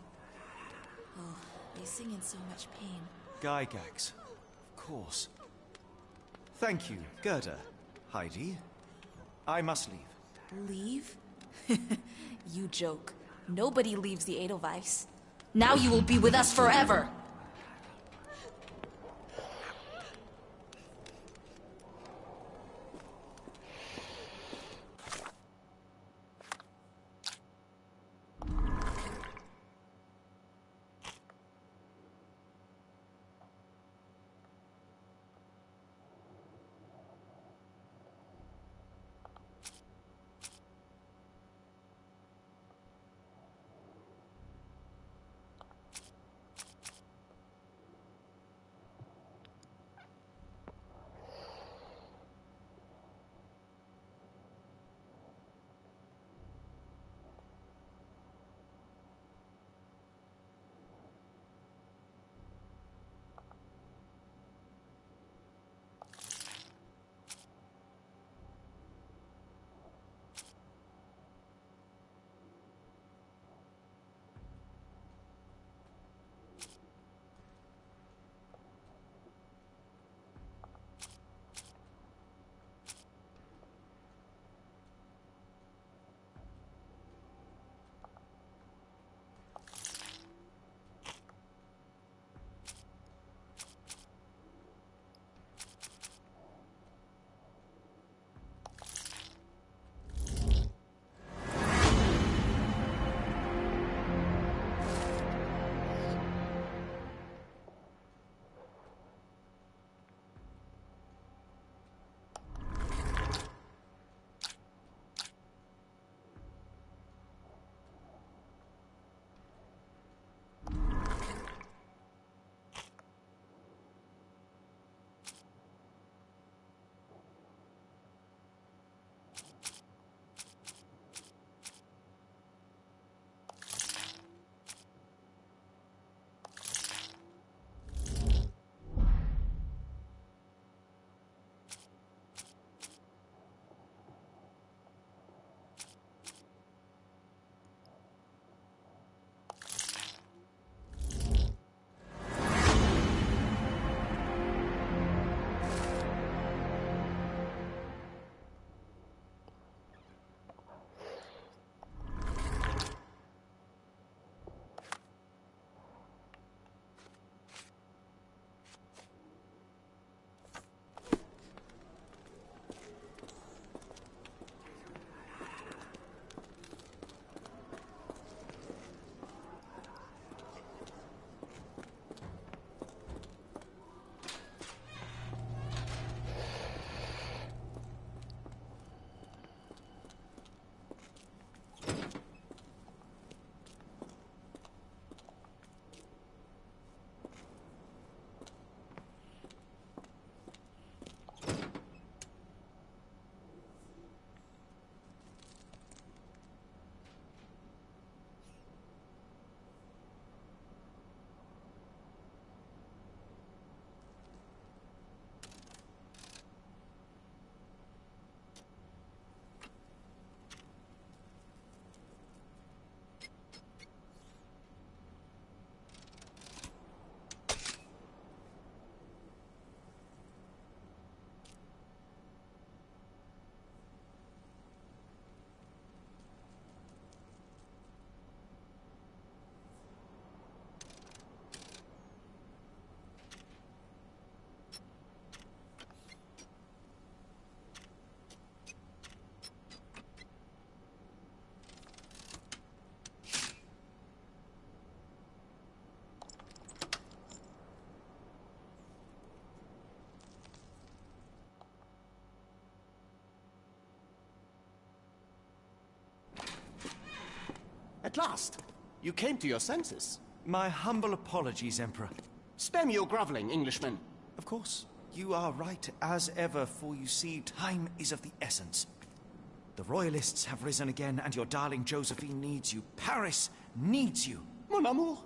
Oh, they sing in so much pain. Gygax. Of course. Thank you, Gerda. Heidi. I must leave. Leave? You joke. Nobody leaves the Edelweiss. Now you will be with us forever! At last! You came to your senses. My humble apologies, Emperor. Spare me your groveling, Englishman. Of course, you are right as ever, for you see, time is of the essence. The royalists have risen again, and your darling Josephine needs you. Paris needs you. Mon amour.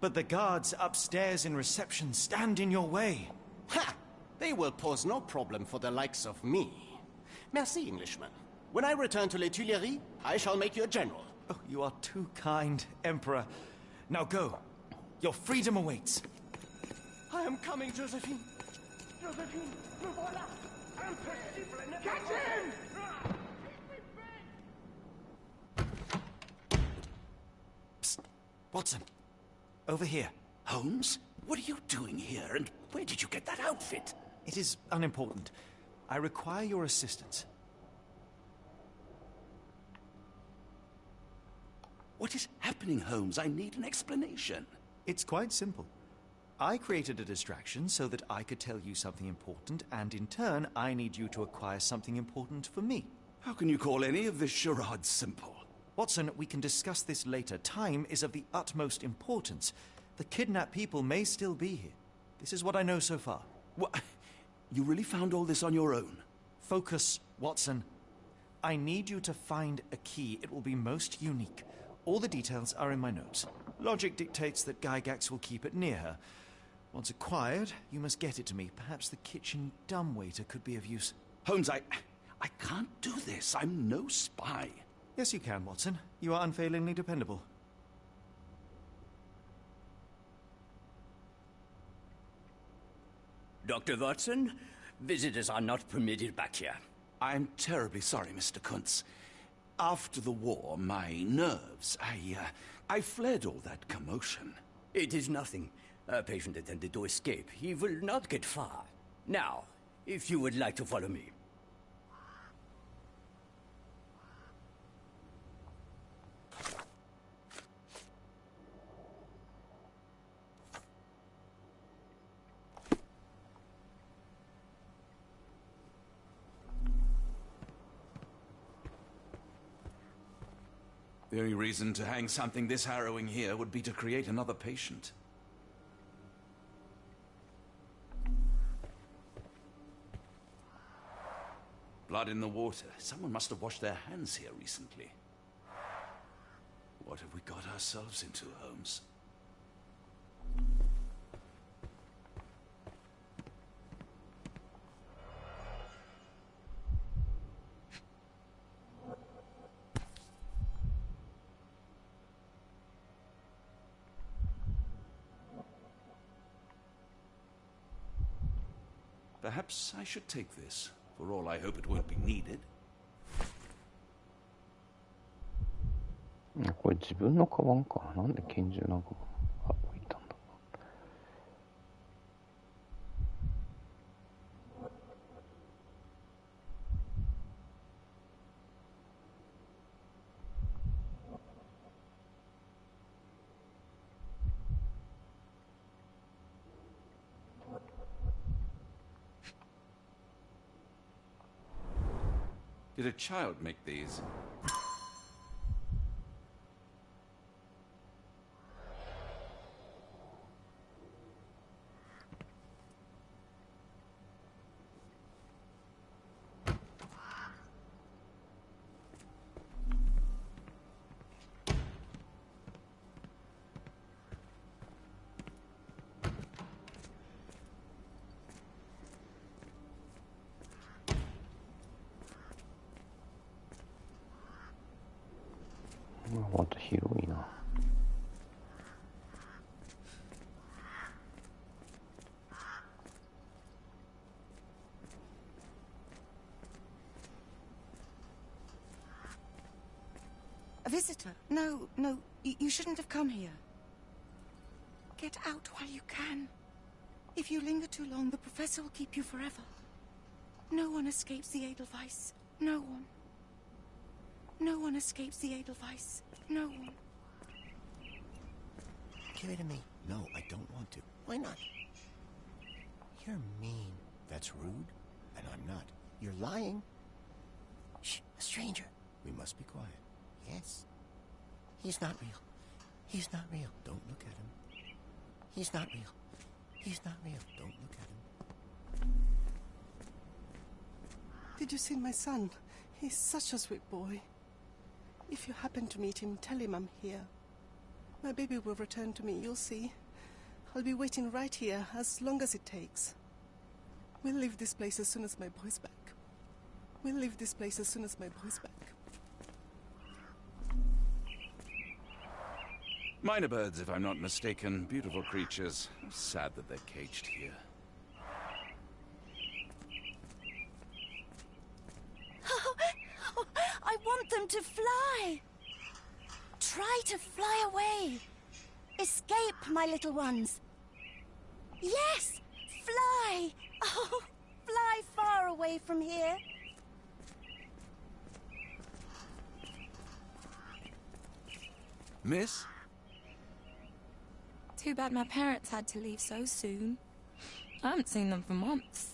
But the guards upstairs in reception stand in your way. Ha! They will pose no problem for the likes of me. Merci, Englishman. When I return to Les Tuileries, I shall make you a general. Oh, you are too kind, Emperor. Now go. Your freedom awaits. I am coming, Josephine. Josephine, me voilà. Impossible. Catch him! Psst. Watson. Over here. Holmes? What are you doing here, and where did you get that outfit? It is unimportant. I require your assistance. What is happening, Holmes? I need an explanation. It's quite simple. I created a distraction so that I could tell you something important, and in turn, I need you to acquire something important for me. How can you call any of this charade simple? Watson, we can discuss this later. Time is of the utmost importance. The kidnapped people may still be here. This is what I know so far. What? You really found all this on your own? Focus, Watson. I need you to find a key. It will be most unique. All the details are in my notes. Logic dictates that Gygax will keep it near her. Once acquired, you must get it to me. Perhaps the kitchen dumbwaiter could be of use. Holmes, I can't do this. I'm no spy. Yes, you can, Watson. You are unfailingly dependable. Dr. Watson, visitors are not permitted back here. I'm terribly sorry, Mr. Kuntz. After the war, my nerves, I fled all that commotion. It is nothing. A patient attempted to escape. He will not get far. Now, if you would like to follow me. The only reason to hang something this harrowing here would be to create another patient. Blood in the water. Someone must have washed their hands here recently. What have we got ourselves into, Holmes? Perhaps I should take this. For all I hope it won't be needed. これ自分のカバンか。なんで拳銃なんか置いたんだ。Did a child make these?また広いな。A visitor? No, no, you shouldn't have come here. Get out while you can. If you linger too long, the professor will keep you forever. No one escapes the Edelweiss. No one. No one escapes the Edelweiss. No one. Give it to me. No, I don't want to. Why not? You're mean. That's rude. And I'm not. You're lying. Shh, a stranger. We must be quiet. Yes. He's not real. He's not real. Don't look at him. He's not real. He's not real. Don't look at him. Did you see my son? He's such a sweet boy. If you happen to meet him, tell him I'm here. My baby will return to me, you'll see. I'll be waiting right here as long as it takes. We'll leave this place as soon as my boy's back. We'll leave this place as soon as my boy's back. Minor birds, if I'm not mistaken. Beautiful creatures. Sad that they're caged here. I want them to fly! Try to fly away! Escape, my little ones! Yes! Fly! Oh, fly far away from here! Miss? Too bad my parents had to leave so soon. I haven't seen them for months.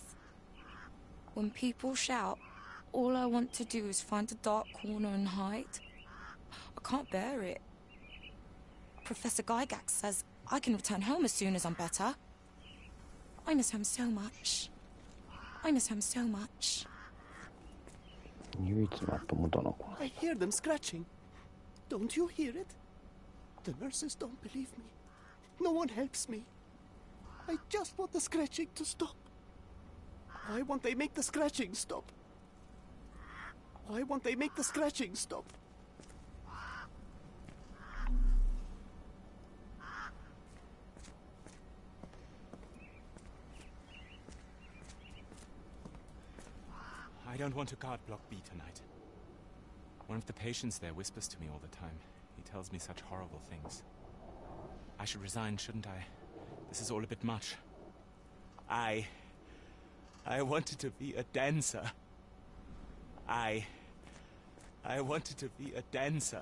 When people shout, all I want to do is find a dark corner and hide. I can't bear it. Professor Gygax says I can return home as soon as I'm better. I miss home so much. I miss home so much. I hear them scratching. Don't you hear it? The nurses don't believe me. No one helps me. I just want the scratching to stop. Why won't they make the scratching stop? Why won't they make the scratching stop? I don't want to guard Block B tonight. One of the patients there whispers to me all the time. He tells me such horrible things. I should resign, shouldn't I? This is all a bit much. I wanted to be a dancer. I wanted to be a dancer.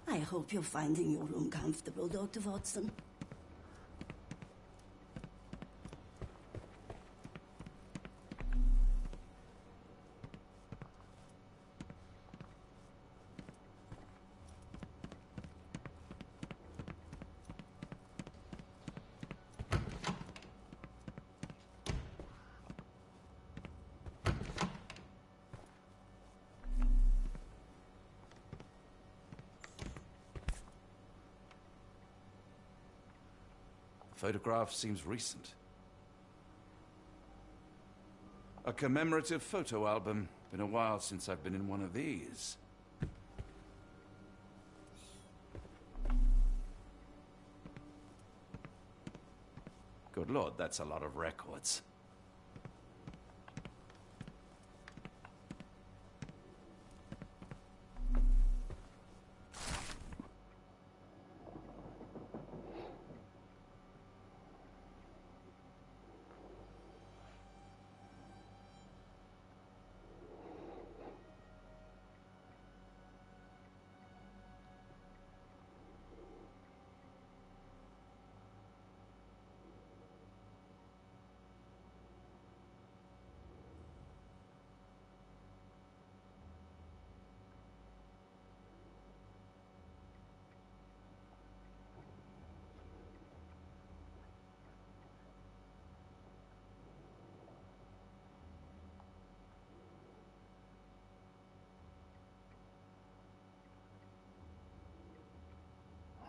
I hope you're finding your room comfortable, Dr. Watson. Photograph seems recent. A commemorative photo album. Been a while since I've been in one of these. Good Lord, that's a lot of records.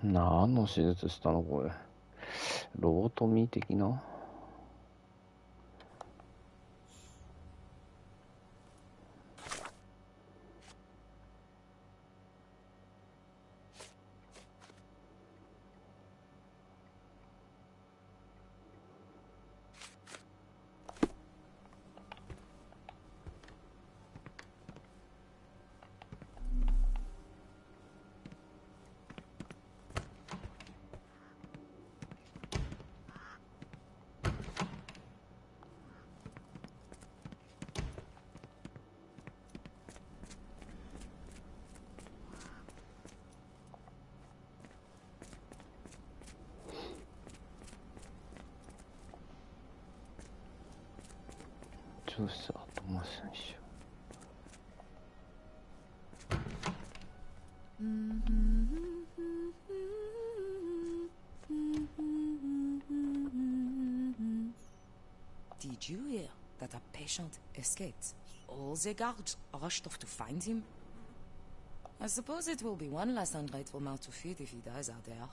何の手術したのこれ。ロボトミー的な。 주스 automation. Did you hear that a patient escaped? All the guards rushed off to find him. I suppose it will be one less ungrateful mouth to feed if he dies out there.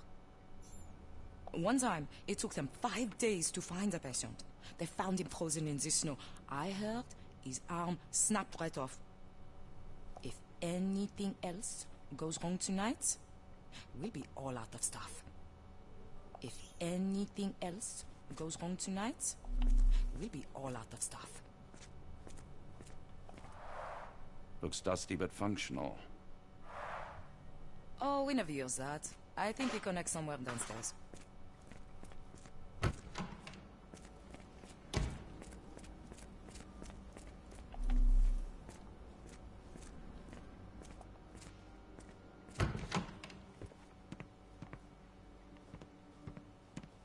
One time, it took them 5 days to find the patient. They found him frozen in the snow. I heard his arm snapped right off. If anything else goes wrong tonight, we'll be all out of stuff. If anything else goes wrong tonight, we'll be all out of stuff. Looks dusty but functional. Oh, we never use that. I think it connects somewhere downstairs.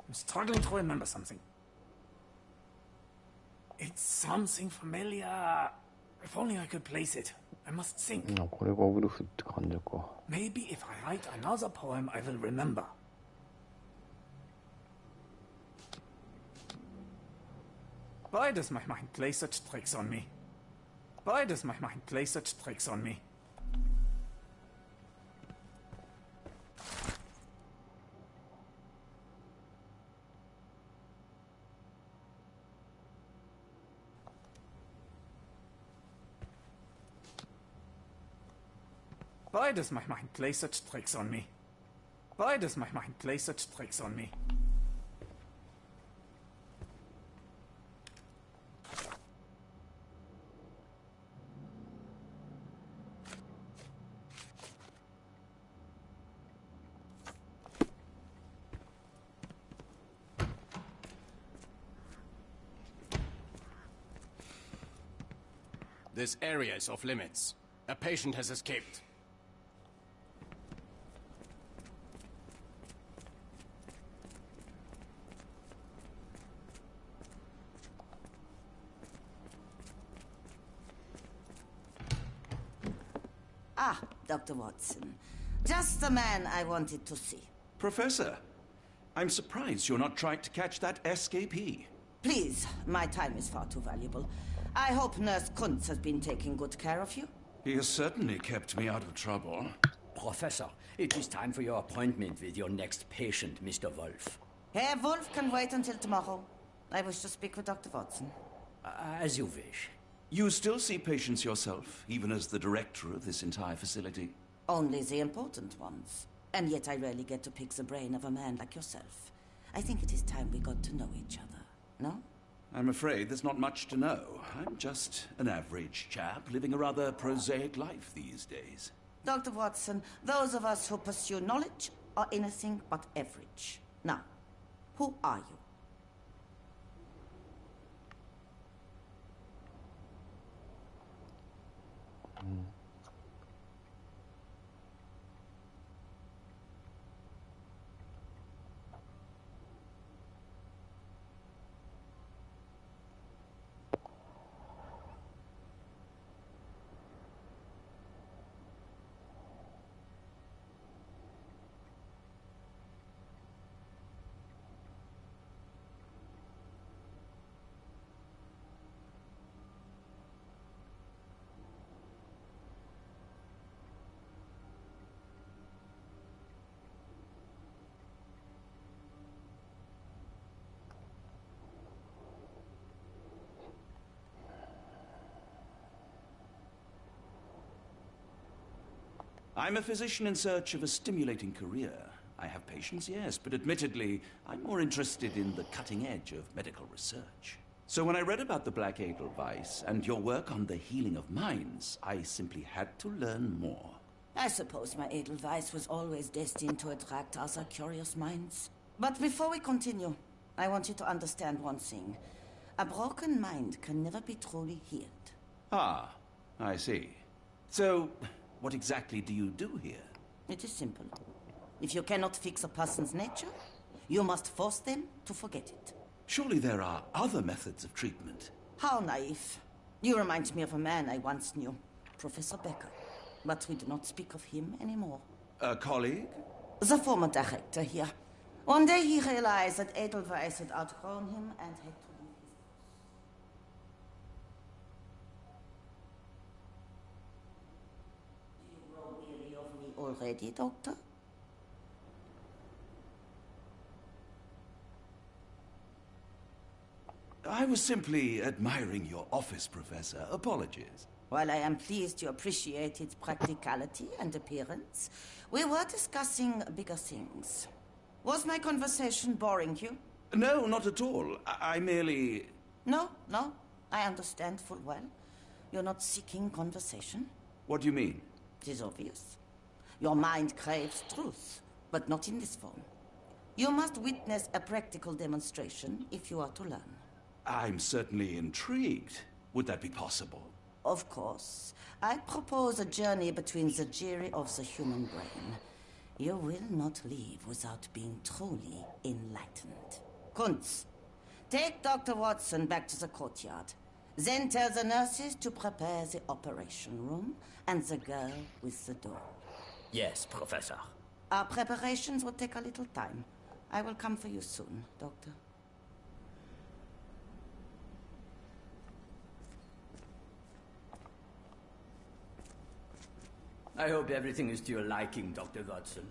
I'm struggling to remember something. It's something familiar. If only I could place it. I must think. これがウルフって感じか。 Maybe if I write another poem, I will remember. Why does my mind play such tricks on me? Why does my mind play such tricks on me? Why does my mind play such tricks on me? Why does my mind play such tricks on me? This area is off limits. A patient has escaped. Ah, Dr. Watson. Just the man I wanted to see. Professor, I'm surprised you're not trying to catch that escapee. Please, my time is far too valuable. I hope Nurse Kuntz has been taking good care of you. He has certainly kept me out of trouble. Professor, it is time for your appointment with your next patient, Mr. Wolf. Herr Wolf can wait until tomorrow. I wish to speak with Dr. Watson. As you wish. You still see patients yourself, even as the director of this entire facility? Only the important ones. And yet I rarely get to pick the brain of a man like yourself. I think it is time we got to know each other, no? I'm afraid there's not much to know. I'm just an average chap living a rather prosaic life these days. Dr. Watson, those of us who pursue knowledge are anything but average. Now, who are you? I'm a physician in search of a stimulating career. I have patients, yes, but admittedly, I'm more interested in the cutting edge of medical research. So when I read about the Black Edelweiss and your work on the healing of minds, I simply had to learn more. I suppose my Edelweiss was always destined to attract other curious minds. But before we continue, I want you to understand one thing. A broken mind can never be truly healed. Ah, I see. So, what exactly do you do here? It is simple. If you cannot fix a person's nature, you must force them to forget it. Surely there are other methods of treatment. How naive. You remind me of a man I once knew, Professor Becker. But we do not speak of him anymore. A colleague? The former director here. One day he realized that Edelweiss had outgrown him and had to leave his... Do you grow weary of me already, Doctor? I was simply admiring your office, Professor. Apologies. While I am pleased you appreciate its practicality and appearance, we were discussing bigger things. Was my conversation boring you? No, not at all. I merely... No, I understand full well. You're not seeking conversation. What do you mean? It is obvious. Your mind craves truth, but not in this form. You must witness a practical demonstration if you are to learn. I'm certainly intrigued. Would that be possible? Of course. I propose a journey between the jury of the human brain. You will not leave without being truly enlightened. Kunz, take Dr. Watson back to the courtyard. Then tell the nurses to prepare the operation room and the girl with the door. Yes, Professor. Our preparations will take a little time. I will come for you soon, Doctor. I hope everything is to your liking, Dr. Watson.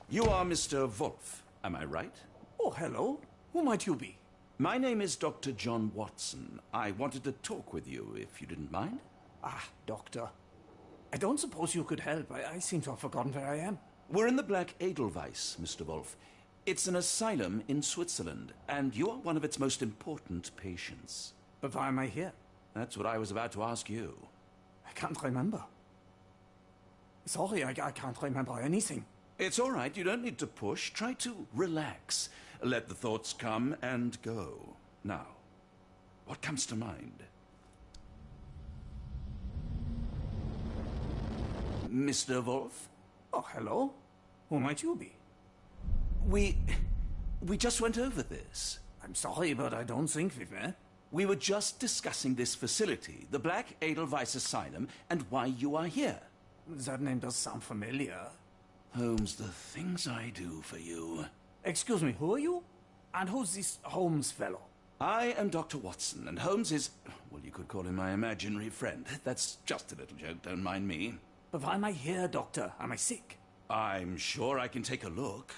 You are Mr. Wolf, am I right? Oh, hello. Who might you be? My name is Dr. John Watson. I wanted to talk with you, if you didn't mind. Ah, Doctor. I don't suppose you could help. I seem to have forgotten where I am. We're in the Black Edelweiss, Mr. Wolf. It's an asylum in Switzerland, and you are one of its most important patients. But why am I here? That's what I was about to ask you. I can't remember. Sorry, I can't remember anything. It's all right. You don't need to push. Try to relax. Let the thoughts come and go. Now, what comes to mind? Mr. Wolf? Oh, hello. Who might you be? We just went over this. I'm sorry, but I don't think we've met. We were just discussing this facility, the Black Edelweiss Asylum, and why you are here. That name does sound familiar. Holmes, the things I do for you. Excuse me, who are you? And who's this Holmes fellow? I am Dr. Watson, and Holmes is, well, you could call him my imaginary friend. That's just a little joke, don't mind me. But why am I here, Doctor? Am I sick? I'm sure I can take a look.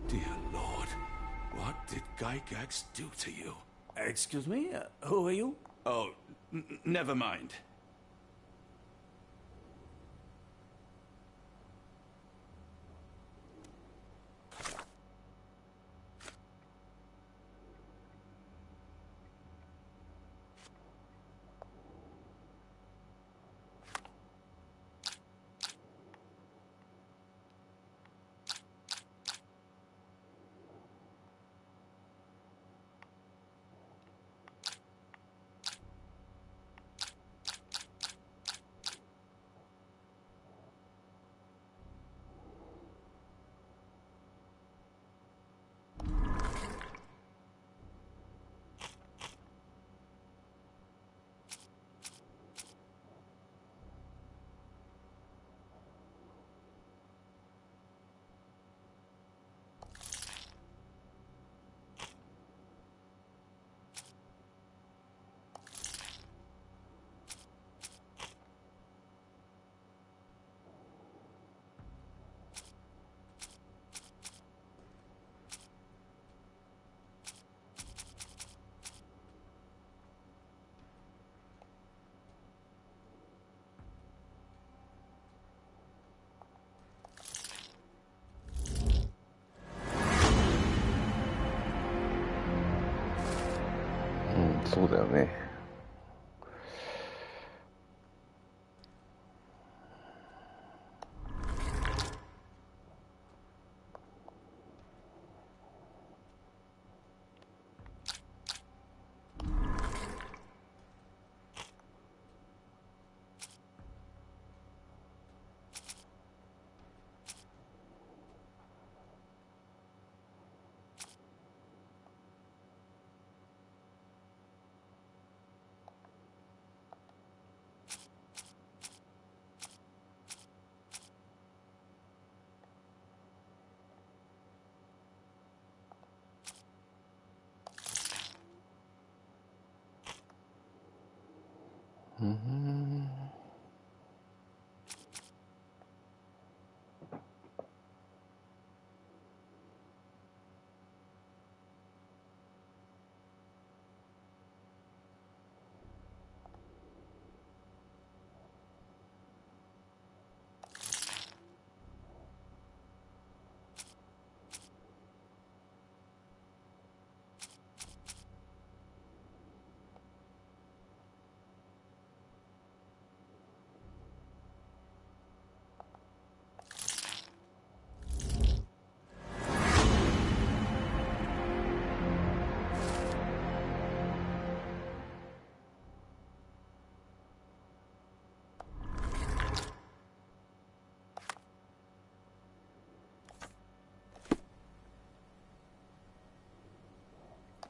Dear Lord, what did Gygax do to you? Excuse me? Who are you? Oh, never mind.そうだよね。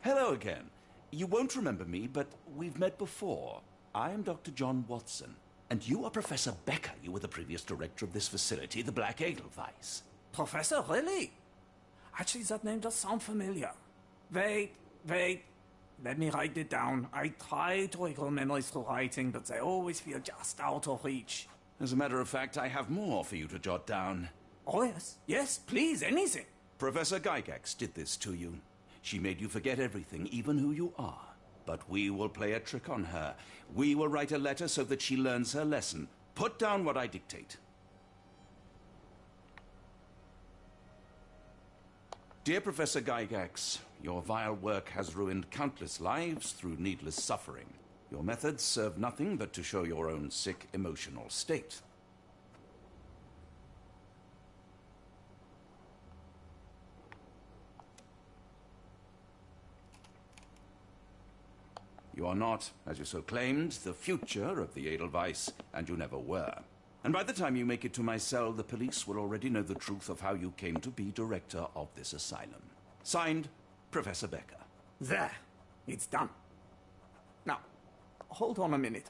Hello again. You won't remember me, but we've met before. I am Dr. John Watson, and you are Professor Becker. You were the previous director of this facility, the Black Edelweiss. Professor, really? Actually, that name does sound familiar. Wait. Let me write it down. I try to recall memories through writing, but they always feel just out of reach. As a matter of fact, I have more for you to jot down. Oh, yes. Yes, please, anything. Professor Gygax did this to you. She made you forget everything, even who you are. But we will play a trick on her. We will write a letter so that she learns her lesson. Put down what I dictate. Dear Professor Gygax, your vile work has ruined countless lives through needless suffering. Your methods serve nothing but to show your own sick, emotional state. You are not, as you so claimed, the future of the Edelweiss, and you never were. And by the time you make it to my cell, the police will already know the truth of how you came to be director of this asylum. Signed, Professor Becker. There. It's done. Now, hold on a minute.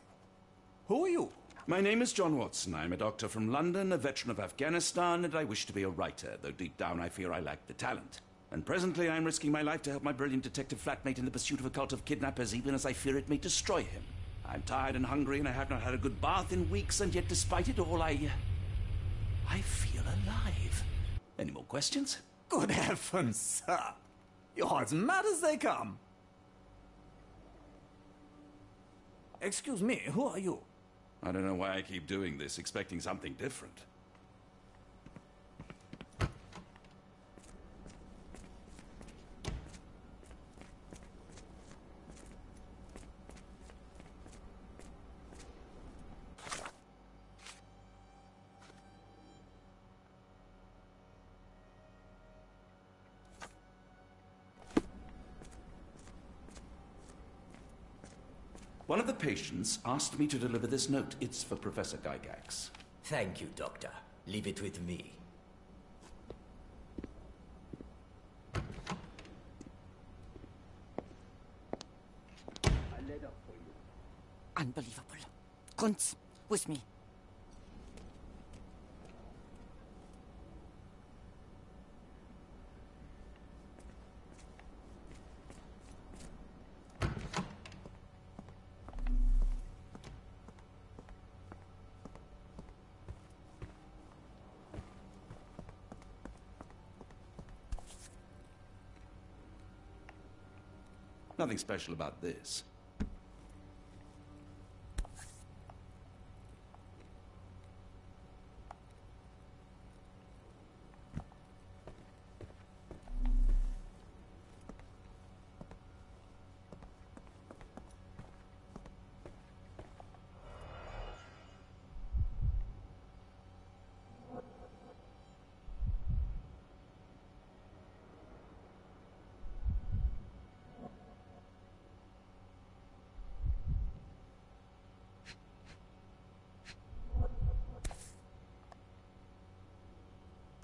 Who are you? My name is John Watson. I'm a doctor from London, a veteran of Afghanistan, and I wish to be a writer, though deep down I fear I lack the talent. And presently I'm risking my life to help my brilliant detective flatmate in the pursuit of a cult of kidnappers, even as I fear it may destroy him. I'm tired and hungry, and I have not had a good bath in weeks, and yet despite it all, I feel alive. Any more questions? Good heavens, sir. You're as mad as they come. Excuse me, who are you? I don't know why I keep doing this, expecting something different. One of the patients asked me to deliver this note. It's for Professor Gygax. Thank you, Doctor. Leave it with me. A letter for you. Unbelievable. Kunz, with me. Nothing special about this.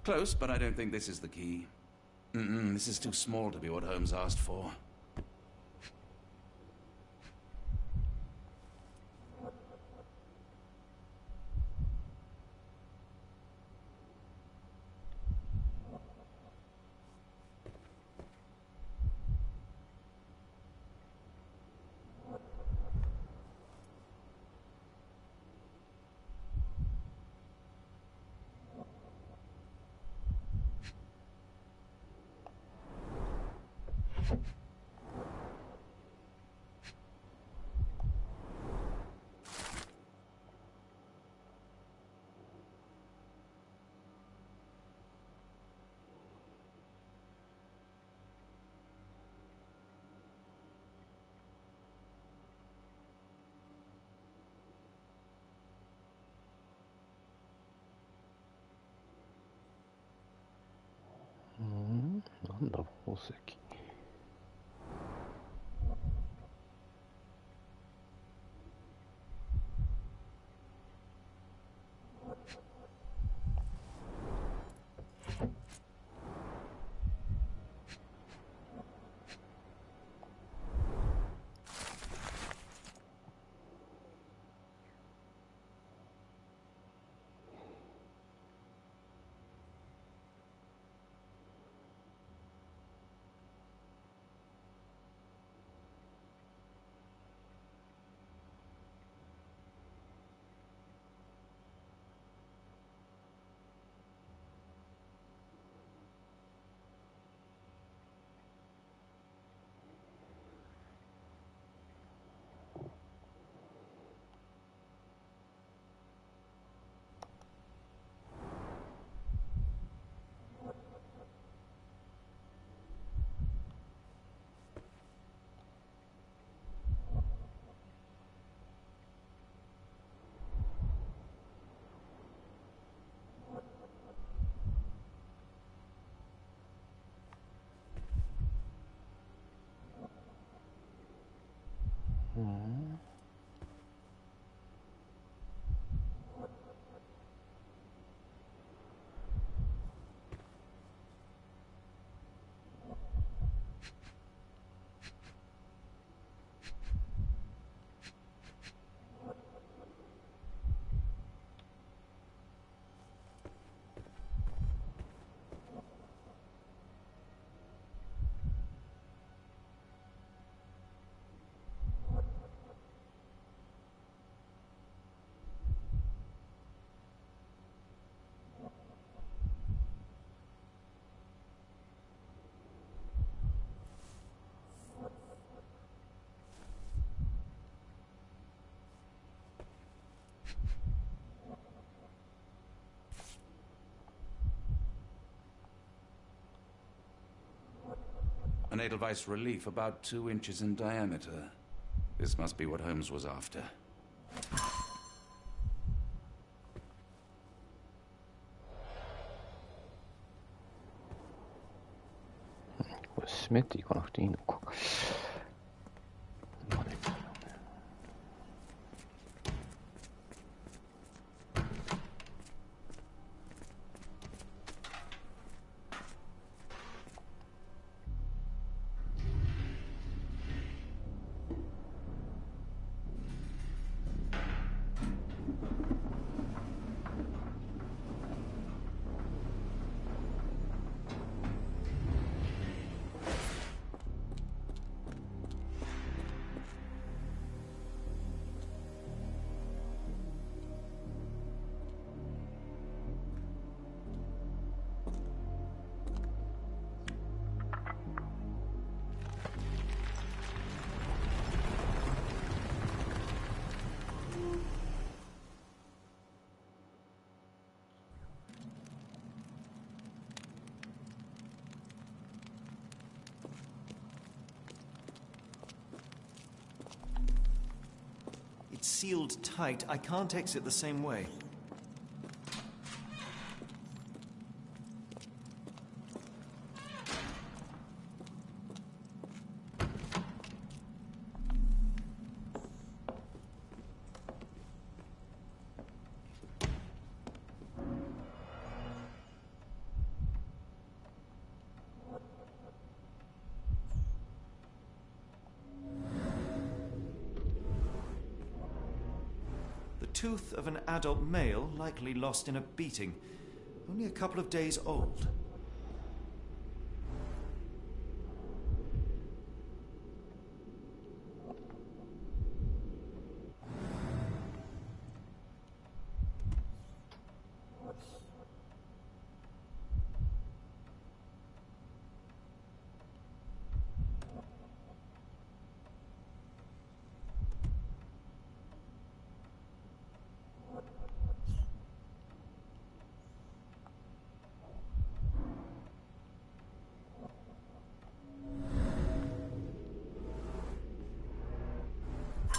Close, but I don't think this is the key. This is too small to be what Holmes asked for.なんだ宝石。An Edelweiss relief about 2 inches in diameter. This must be what Holmes was after. これ閉めていかなくていいのか。It's sealed tight. I can't exit the same way. Tooth of an adult male, likely lost in a beating. Only a couple of days old.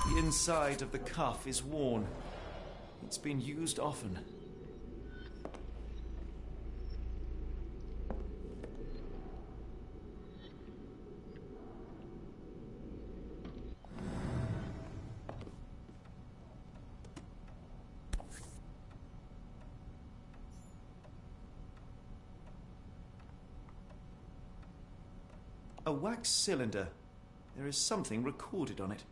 The inside of the cuff is worn. It's been used often. A wax cylinder. There is something recorded on it.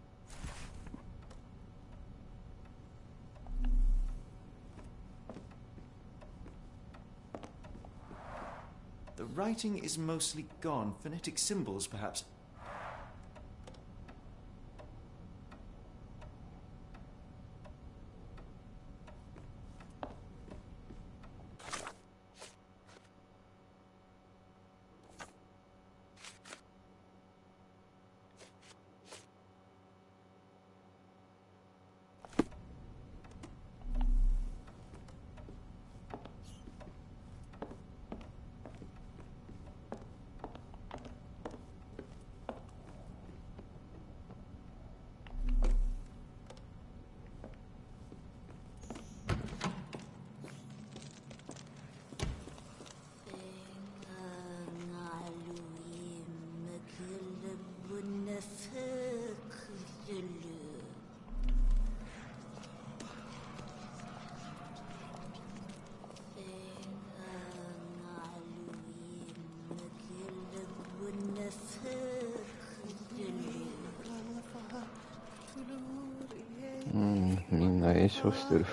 The writing is mostly gone. Phonetic symbols, perhaps. みんな炎症してる。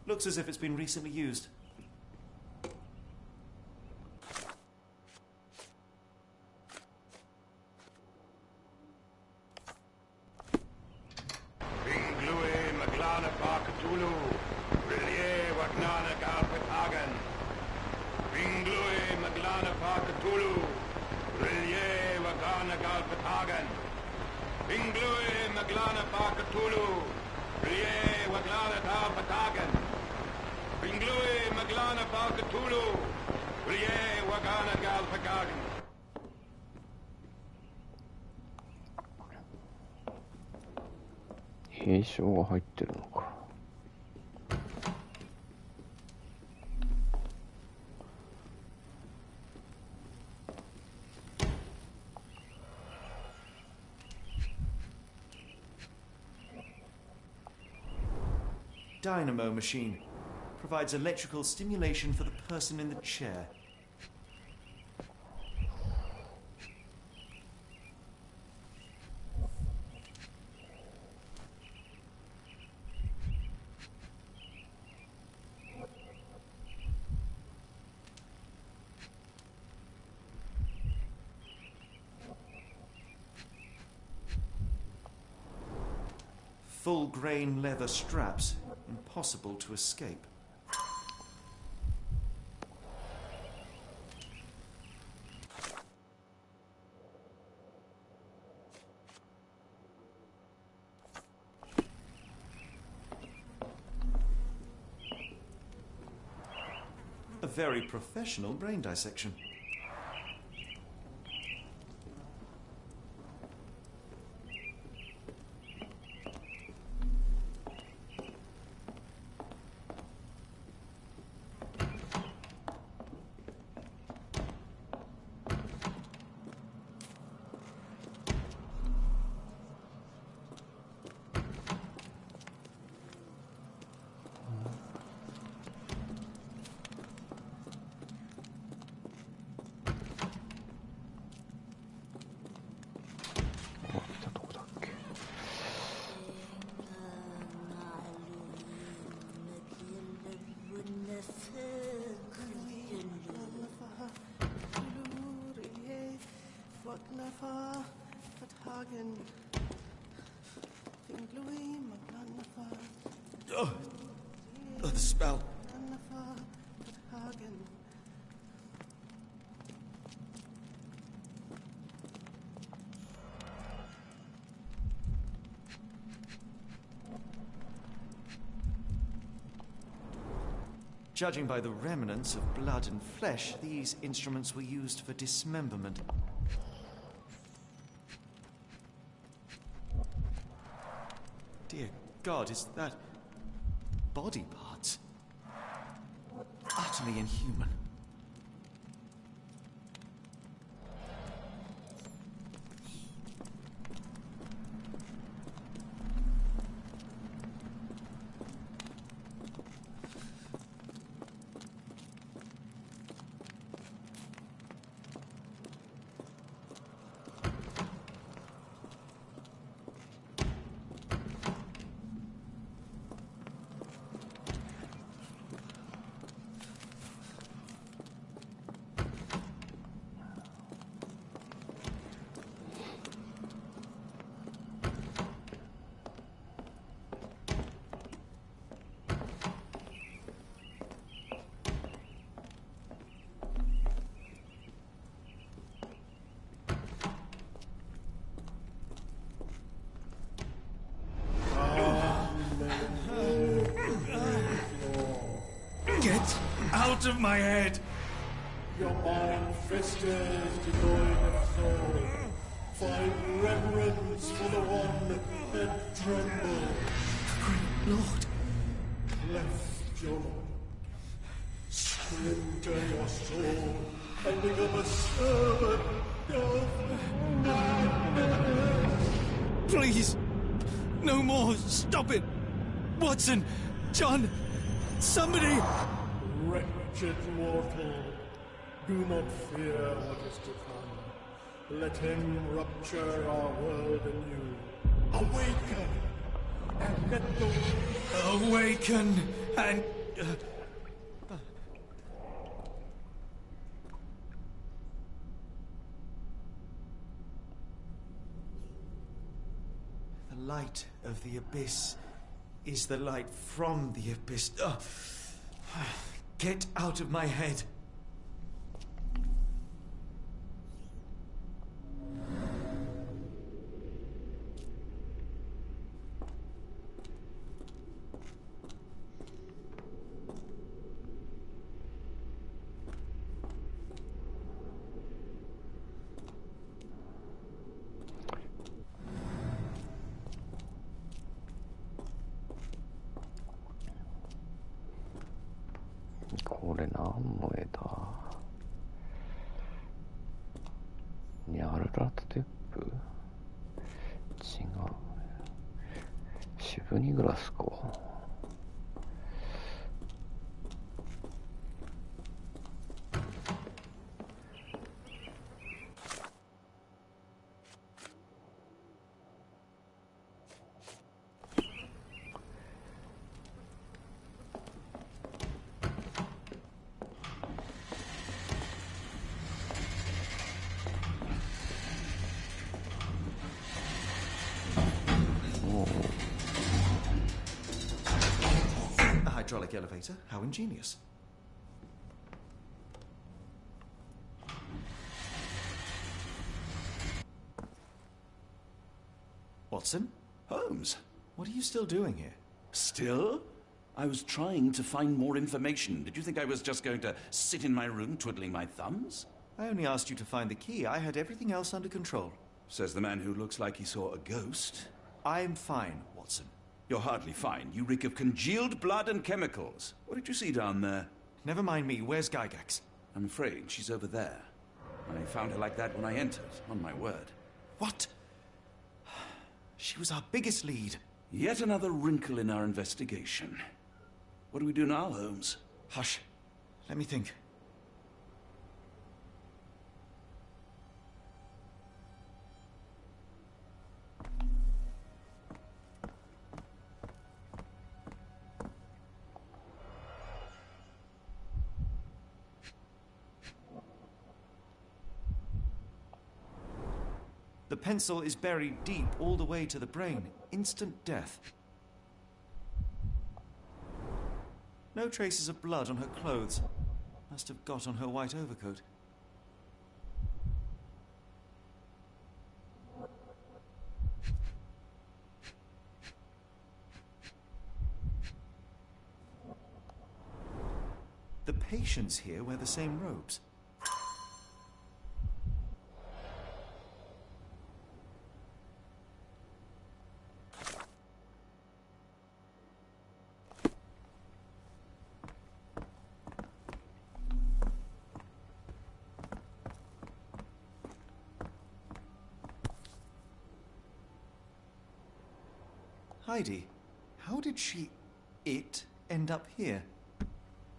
Looks as if it's been recently used.兵将が入ってるのか。Dynamo machine provides electrical stimulation for the person in the chair. Full-grain leather straps, impossible to escape. A very professional brain dissection. Oh, the spell. Judging by the remnants of blood and flesh, these instruments were used for dismemberment. Dear God, is that body parts? Utterly inhuman. Get out of my head! Your mind festers, devoid of soul. Find reverence for the one that trembled. Great Lord! Cleft your splinter your soul and become a servant of madness. Please! No more! Stop it! Watson! John! Somebody! Wretched mortal, do not fear what is to come. Let him rupture our world anew. Awaken! And let the... Awaken! And... The light of the abyss is the light from the abyss. Get out of my head.これ何の絵だ？ニャルラステップ？違う。シブニグラスか。Hydraulic elevator, how ingenious. Watson? Holmes? What are you still doing here? Still? I was trying to find more information. Did you think I was just going to sit in my room twiddling my thumbs? I only asked you to find the key. I had everything else under control. Says the man who looks like he saw a ghost. I'm fine, Watson. You're hardly fine. You reek of congealed blood and chemicals. What did you see down there? Never mind me. Where's Gygax? I'm afraid she's over there. I found her like that when I entered, on my word. What? She was our biggest lead. Yet another wrinkle in our investigation. What do we do now, Holmes? Hush. Let me think. The pencil is buried deep all the way to the brain. Instant death. No traces of blood on her clothes. Must have got on her white overcoat. The patients here wear the same robes. Heidi, how did it end up here?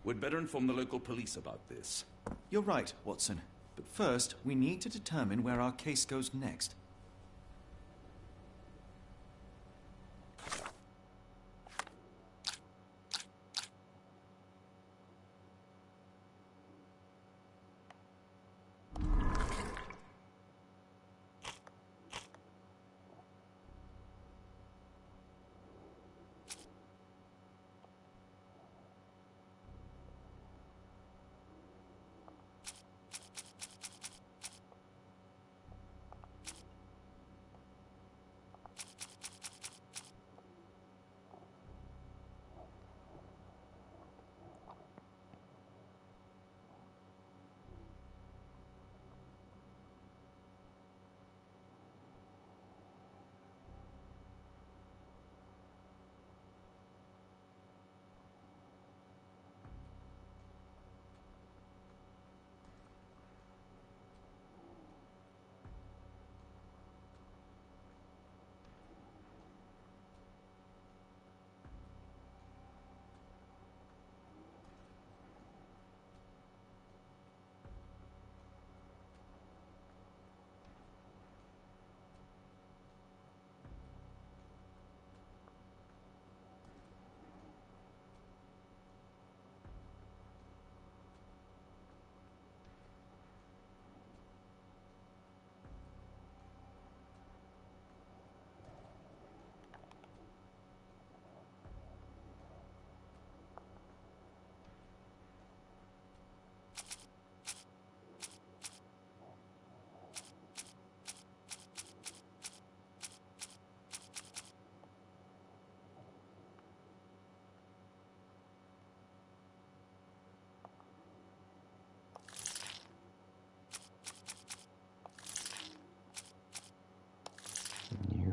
We'd better inform the local police about this. You're right, Watson. But first, we need to determine where our case goes next.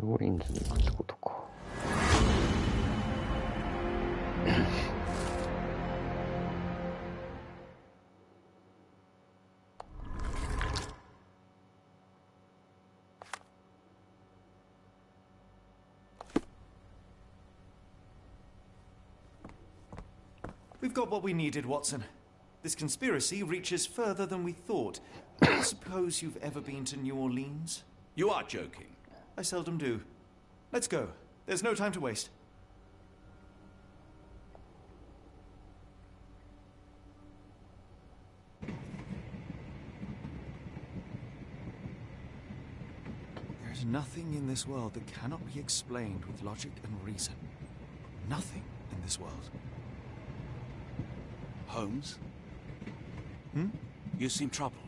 オレンジに行くってことか。We've got what we needed, Watson. This conspiracy reaches further than we thought. I suppose you've ever been to New Orleans? You are joking. I seldom do. Let's go. There's no time to waste. There's nothing in this world that cannot be explained with logic and reason. Nothing in this world. Holmes? Hmm? You seem troubled.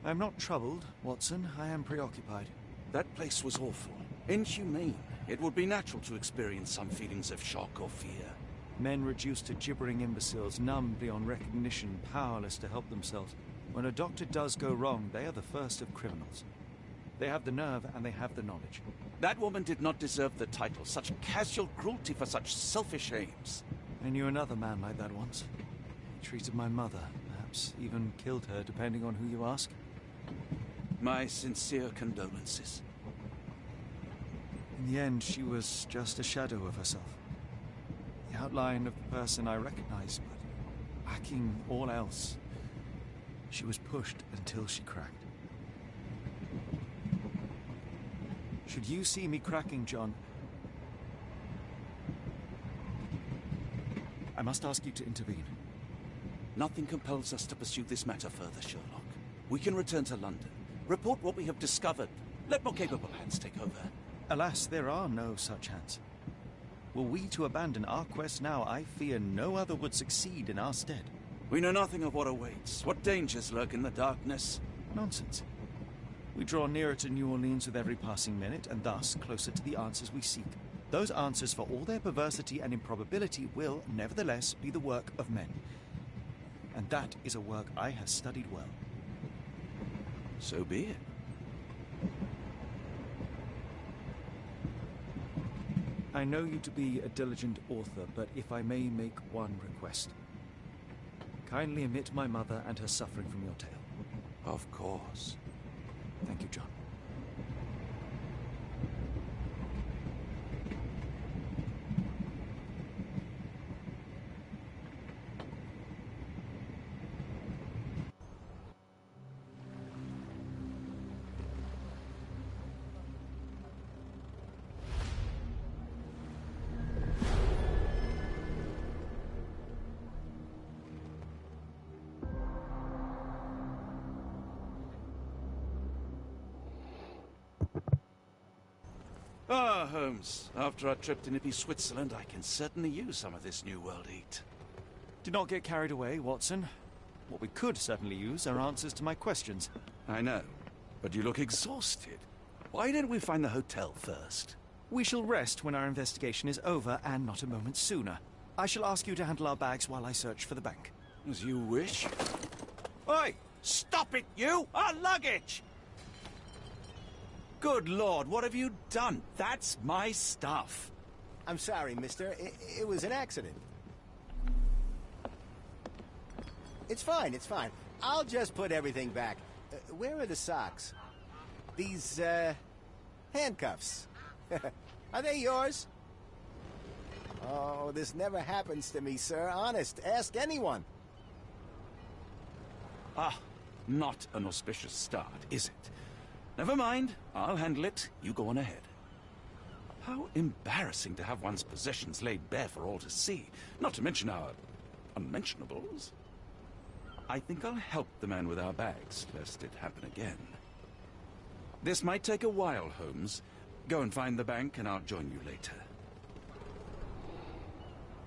I'm not troubled, Watson. I am preoccupied. That place was awful. Inhumane. It would be natural to experience some feelings of shock or fear. Men reduced to gibbering imbeciles, numb beyond recognition, powerless to help themselves. When a doctor does go wrong, they are the first of criminals. They have the nerve and they have the knowledge. That woman did not deserve the title. Such casual cruelty for such selfish aims. I knew another man like that once. He treated my mother, perhaps even killed her, depending on who you ask. My sincere condolences. In the end, she was just a shadow of herself. The outline of the person I recognized, but lacking all else. She was pushed until she cracked. Should you see me cracking, John, I must ask you to intervene. Nothing compels us to pursue this matter further, Sherlock. We can return to London, report what we have discovered. Let more capable hands take over. Alas, there are no such hands. Were we to abandon our quest now, I fear no other would succeed in our stead. We know nothing of what awaits, what dangers lurk in the darkness. Nonsense. We draw nearer to New Orleans with every passing minute, and thus closer to the answers we seek. Those answers, for all their perversity and improbability, will, nevertheless, be the work of men. And that is a work I have studied well. So be it. I know you to be a diligent author, but if I may make one request. Kindly omit my mother and her suffering from your tale. Of course. Thank you, John. Ah, Holmes, after our trip to nippy Switzerland, I can certainly use some of this New World heat. Do not get carried away, Watson. What we could certainly use are answers to my questions. I know, but you look exhausted. Why don't we find the hotel first? We shall rest when our investigation is over, and not a moment sooner. I shall ask you to handle our bags while I search for the bank. As you wish. Oi! Stop it, you! Our luggage! Good Lord, what have you done? That's my stuff. I'm sorry, mister. It was an accident. It's fine, it's fine. I'll just put everything back. Where are the socks? These, handcuffs. Are they yours? Oh, this never happens to me, sir. Honest, ask anyone. Ah, not an auspicious start, is it? Never mind, I'll handle it. You go on ahead. How embarrassing to have one's possessions laid bare for all to see, not to mention our unmentionables. I think I'll help the man with our bags, lest it happen again. This might take a while, Holmes. Go and find the bank, and I'll join you later.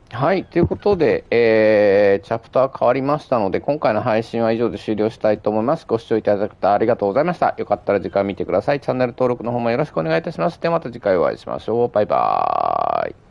はい。ということで、チャプター変わりましたので、今回の配信は以上で終了したいと思います。ご視聴いただきありがとうございました。よかったら次回見てください。チャンネル登録の方もよろしくお願いいたします。ではまた次回お会いしましょう。バイバーイ。